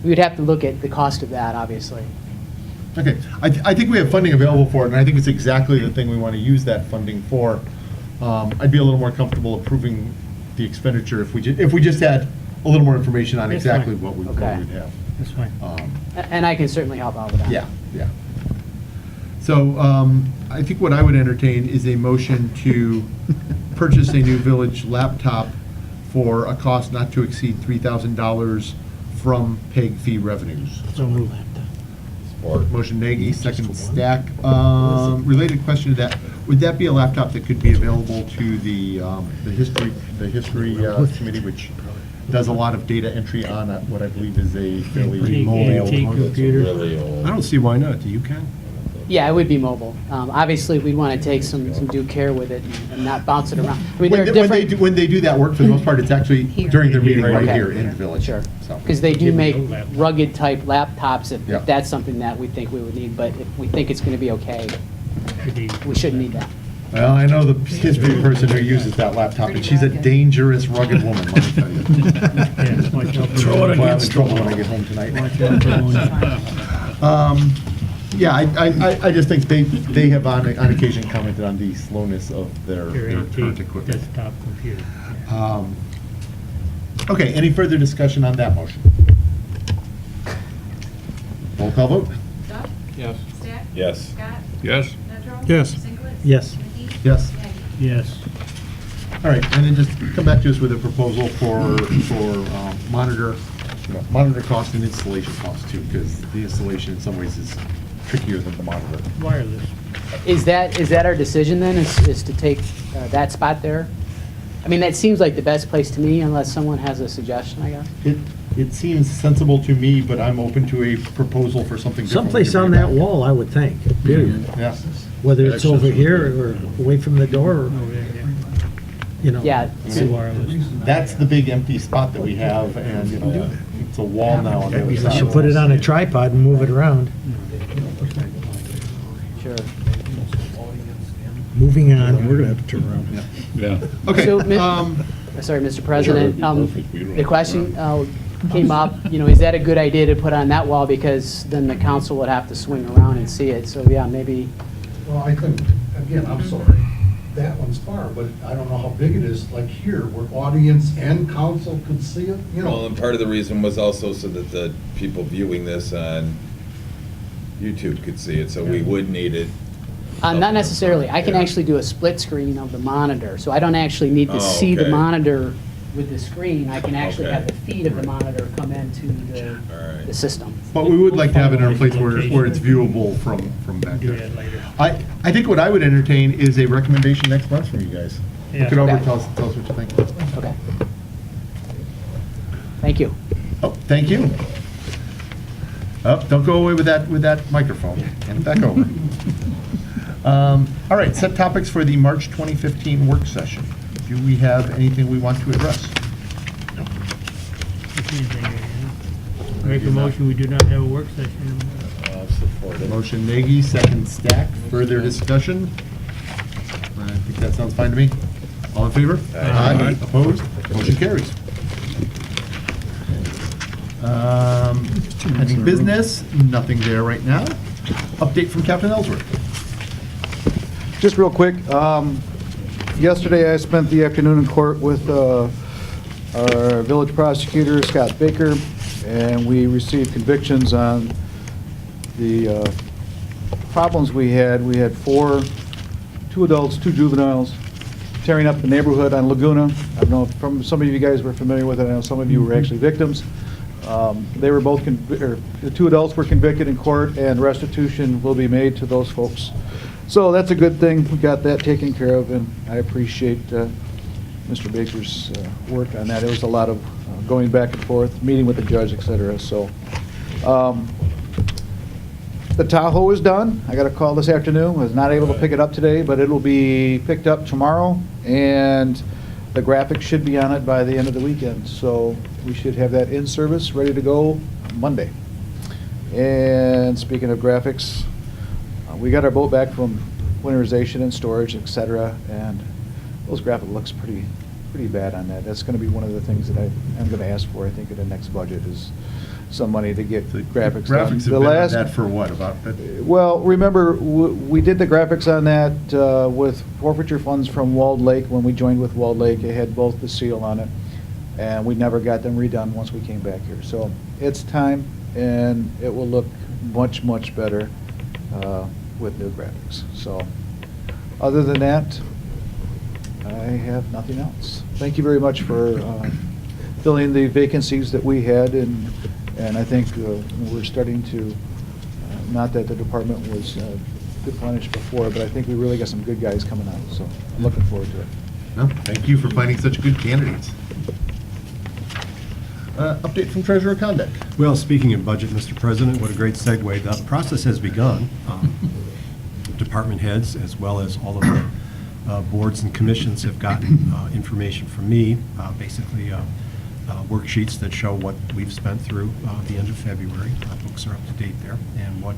We would have to look at the cost of that, obviously. Okay, I think we have funding available for it, and I think it's exactly the thing we want to use that funding for. I'd be a little more comfortable approving the expenditure if we just had a little more information on That's exactly fine. what we'd have. That's fine. And I can certainly help out with that. Yeah. So I think what I would entertain is a motion to purchase a new village laptop for a cost not to exceed $3,000 from PEG fee revenues. So move. Or Motion Nagy, second Stack. Related question to that, would that be a laptop that could be available to the history committee, which does a lot of data entry on what I believe is a fairly Antique mobile computer. really old. I don't see why not. Do you, Ken? Yeah, it would be mobile. Obviously, we'd want to take some due care with it and not bounce it around. I mean, there are different. When they do that work, for the most part, it's actually during their meeting right Okay. here in the village. Sure. So. Because they do make rugged type laptops if Yeah. that's something that we think we would need, but if we think it's going to be okay, we shouldn't need that. Well, I know the history person who uses that laptop, and she's a dangerous, rugged woman, let me tell you. Throw it I'll have against trouble when I get home tonight. Yeah, I just think they have on occasion commented on the slowness of their current Antique equipment. desktop computer. Okay, any further discussion on that motion? Roll call vote? Duff? Yes. Stack? Yes. Scott? Yes. Medrow? Yes. Sinkwitz? Yes. McGee? Yes. Nagy? Yes. All right, and then just come back to us with a proposal for monitor cost and installation cost too, because the installation in some ways is trickier than the monitor. Wireless. Is that our decision then, is to take that spot there? I mean, that seems like the best place to me, unless someone has a suggestion, I guess. It seems sensible to me, but I'm open to a proposal for something different. Someplace on that wall, I would think, period. Yeah. Whether it's over here or away from the door, or, you know. Yeah. Wireless. That's the big empty spot that we have, and, you know, it's a wall now on the other We side. should put it on a tripod and move it around. Sure. Moving on, we're gonna have to turn around. Yeah. Okay, So, sorry, Mr. President, the question came up, is that a good idea to put on that wall, because then the council would have to swing around and see it, so yeah, maybe. Well, I think, again, I'm sorry, that one's far, but I don't know how big it is, like here, where audience and council could see it, Well, and part of the reason was also so that the people viewing this on YouTube could see it, so we would need it. Not necessarily. I can Yeah. actually do a split screen of the monitor, so I don't actually need to Oh, see the okay. monitor with the screen. I can actually Okay. have the feed of the monitor come into Alright. the system. but we would like to have it in a place where it's viewable from back Do there. that later. I think what I would entertain is a recommendation next month from you guys. Yeah. Look it over, Okay. tell us what you think. Okay. Thank you. Oh, thank you. Oh, don't go away with that microphone. Hand it back over. All right, set topics for the March 2015 work session. Do we have anything we want to address? Make a motion, we do not have a work session. I'll support it. Motion Nagy, second Stack. Further discussion? I think that sounds fine to me. All in favor? Aye. Opposed? Motion carries. Pending business, nothing there right now. Update from Captain Ellsworth. Just real quick, yesterday I spent the afternoon in court with our village prosecutor, Scott Baker, and we received convictions on the problems we had. We had two adults, 2 juveniles, tearing up the neighborhood on Laguna. I don't know if some of you guys were familiar with it. I know some of you were actually victims. They were both, the 2 adults were convicted in court, and restitution will be made to those folks. So that's a good thing. We got that taken care of, and I appreciate Mr. Baker's work on that. It was a lot of going back and forth, meeting with the judge, et cetera. So the Tahoe is done. I got a call this afternoon. I was not able to pick it up today, but it will be picked up tomorrow, and the graphics should be on it by the end of the weekend. So we should have that in service, ready to go Monday. And speaking of graphics, we got our boat back from winterization and storage, et cetera, and those graphics looks pretty bad on that. That's going to be one of the things that I'm going to ask for, I think, in the next budget, is some money to get the graphics done. Graphics have been on that for what, about? Well, remember, we did the graphics on that with forfeiture funds from Walled Lake. When we joined with Walled Lake, it had both the seal on it, and we never got them redone once we came back here. So it's time, and it will look much, much better with new graphics. So other than that, I have nothing else. Thank you very much for filling the vacancies that we had, and I think we're starting to Not that the department was replenished before, but I think we really got some good guys coming out, so I'm looking forward to it. Well, thank you for finding such good candidates. Update from Treasurer Condit. Well, speaking of budget, Mr. President, what a great segue. The process has begun. Department heads, as well as all of the boards and commissions, have gotten information from me, basically worksheets that show what we've spent through the end of February. Books are up to date there, and what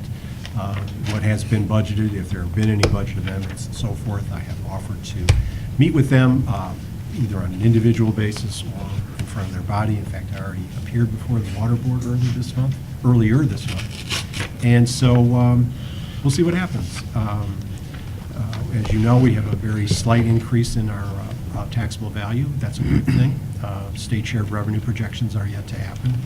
has been budgeted, if there have been any budget amendments and so forth. I have offered to meet with them either on an individual basis or in front of their body. In fact, I already appeared before the Water Board earlier this month. And so we'll see what happens. As you know, we have a very slight increase in our taxable value. That's a good thing. State share of revenue projections are yet to happen.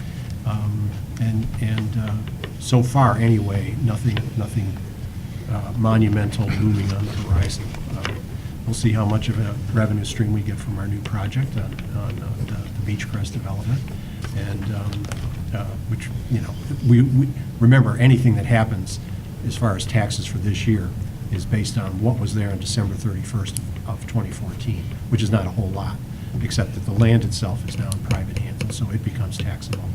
So far, anyway, nothing monumental looming on the horizon. We'll see how much of a revenue stream we get from our new project on the Beachcrest development, and which, you know, we remember, anything that happens as far as taxes for this year is based on what was there on December 31st of 2014, which is not a whole lot, except that the land itself is now in private hands, and so it becomes taxable.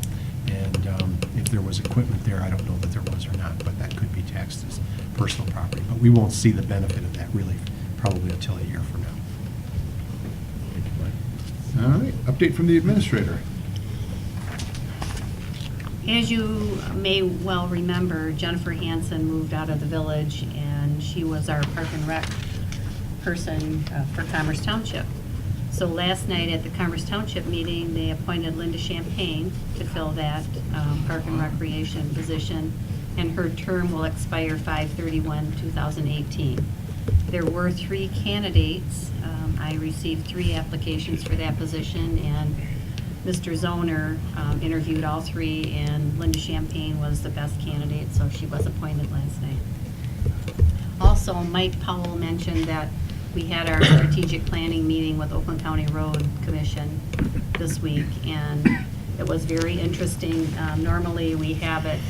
And if there was equipment there, I don't know that there was or not, but that could be taxed as personal property. But we won't see the benefit of that really probably until a year from now. All right, update from the administrator. As you may well remember, Jennifer Hansen moved out of the village, and she was our Park and Rec person for Commerce Township. So last night at the Commerce Township meeting, they appointed Linda Champagne to fill that Park and Recreation position, and her term will expire 5/31/2018. There were 3 candidates. I received 3 applications for that position, and Mr. Zoner interviewed all 3, and Linda Champagne was the best candidate, so she was appointed last night. Also, Mike Powell mentioned that we had our strategic planning meeting with Oakland County Road Commission this week, and it was very interesting. Normally, we have it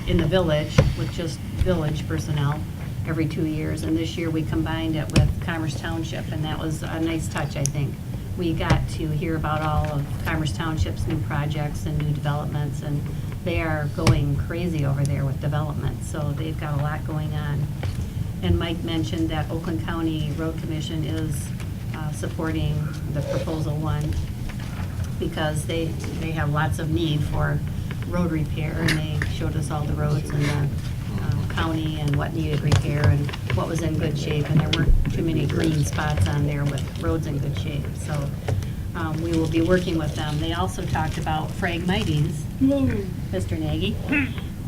in the village with just village personnel every 2 years, and this year we combined it with Commerce Township, and that was a nice touch, I think. We got to hear about all of Commerce Township's new projects and new developments, and they are going crazy over there with development, so they've got a lot going on. And Mike mentioned that Oakland County Road Commission is supporting the Proposal 1 because they have lots of need for road repair, and they showed us all the roads in the county and what needed repair and what was in good shape, and there weren't too many green spots on there with roads in good shape. So we will be working with them. They also talked about Phragmites, Mr. Nagy,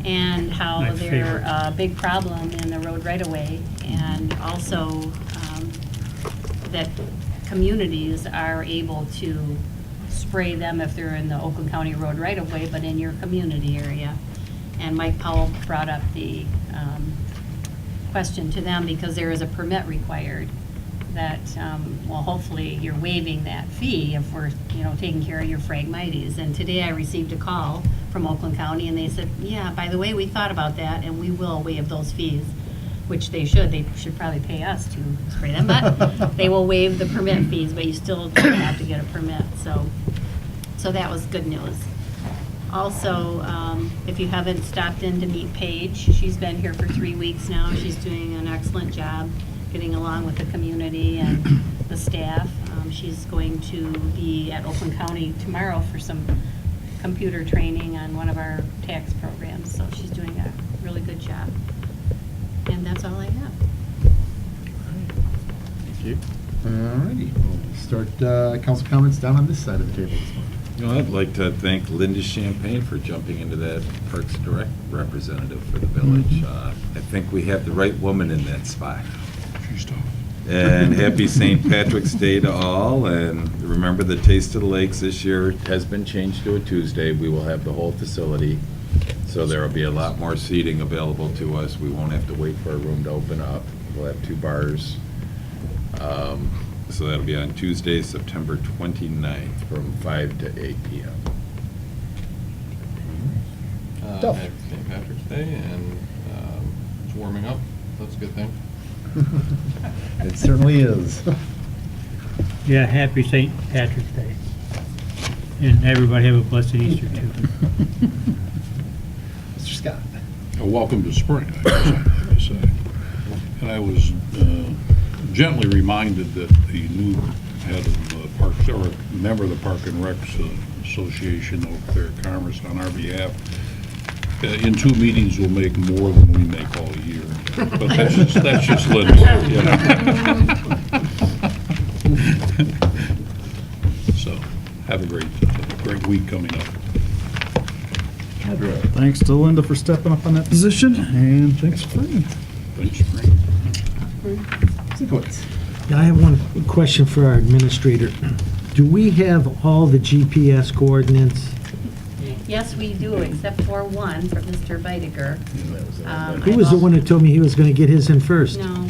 and how they're a big problem in the road right-of-way, and also that communities are able to spray them if they're in the Oakland County Road right-of-way, but in your community area. And Mike Powell brought up the question to them because there is a permit required that, well, hopefully you're waiving that fee if we're, taking care of your Phragmites. And today I received a call from Oakland County, and they said, yeah, by the way, we thought about that, and we will waive those fees, which they should. They should probably pay us to spray them, but they will waive the permit fees, but you still have to get a permit. So that was good news. Also, if you haven't stopped in to meet Paige, she's been here for 3 weeks now. She's doing an excellent job getting along with the community and the staff. She's going to be at Oakland County tomorrow for some computer training on one of our tax programs, so she's doing a really good job. And that's all I have. Thank you. All righty. We'll start council comments down on this side of the table this morning. I'd like to thank Linda Champagne for jumping into that Parks Direct representative for the village. I think we have the right woman in that spot. She's tough. And happy St. Patrick's Day to all, and remember the Taste of the Lakes this year has been changed to a Tuesday. We will have the whole facility, so there will be a lot more seating available to us. We won't have to wait for a room to open up. We'll have 2 bars. So that'll be on Tuesday, September 29th from 5 to 8 p.m. Happy St. Patrick's Day, and warming up. That's a good thing. It certainly is. Yeah, happy St. Patrick's Day. And everybody have a blessed Easter, too. Mr. Scott? Welcome to spring, I guess I would say. And I was gently reminded that the new head of the Parks, or member of the Park and Recs Association over there at Commerce on our behalf, in 2 meetings will make more than we make all year. But that's just Linda, you know. So, have a great week coming up. Thanks to Linda for stepping up on that position, and thanks for Frank. Thanks, Frank. Yeah, I have one question for our administrator. Do we have all the GPS coordinates? Yes, we do, except for one, for Mr. Veidiger. Who was the one who told me he was going to get his in first? No,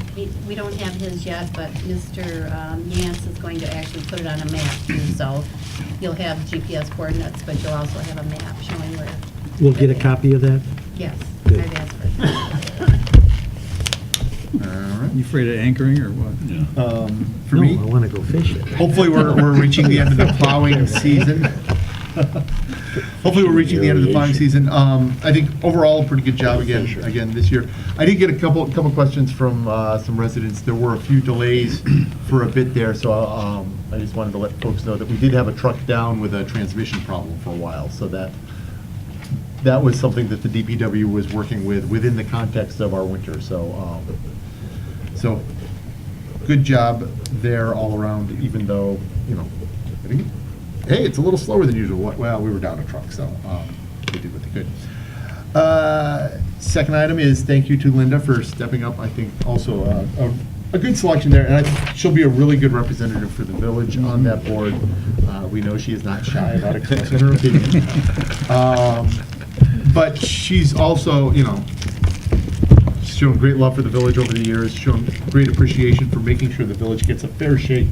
we don't have his yet, but Mr. Yance is going to actually put it on a map too, so you'll have GPS coordinates, but you'll also have a map showing where. We'll get a copy of that? Yes, Good. I've asked for it. You afraid of anchoring or what? For No, me, I want to go fishing. hopefully we're reaching the end of the plowing season. Hopefully we're reaching the end of the plowing season. I think overall, a pretty good job again this year. I did get a couple questions from some residents. There were a few delays for a bit there, so I just wanted to let folks know that we did have a truck down with a transmission problem for a while, so that was something that the DPW was working with within the context of our winter. So good job there all around, even though, you know, hey, it's a little slower than usual. Well, we were down a truck, so they did what they could. Second item is thank you to Linda for stepping up. I think also a good selection there, and I think she'll be a really good representative for the village on that board. We know she is not shy about expressing her opinion. But she's also, you know, shown great love for the village over the years, shown great appreciation for making sure the village gets a fair shake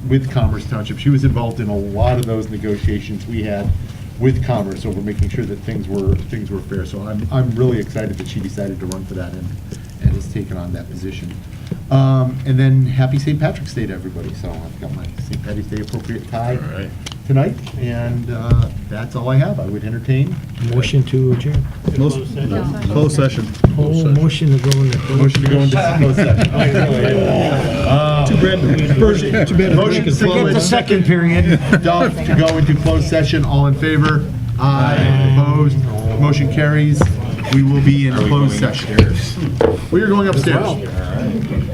with Commerce Township. She was involved in a lot of those negotiations we had with Commerce over making sure that things were fair. So I'm really excited that she decided to run for that and has taken on that position. And then happy St. Patrick's Day to everybody. So I've got my St. Patty's Day appropriate tie tonight, and that's all I have. I would entertain Motion to adjourn. Closed session. Motion to go into. Motion to go into closed session. Too bad. Motion to Forget the second period. Doug, to go into closed session. All in favor? Aye. Opposed? Motion carries. We will be in closed session. We are going upstairs.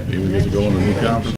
Maybe we need to go in a new conference.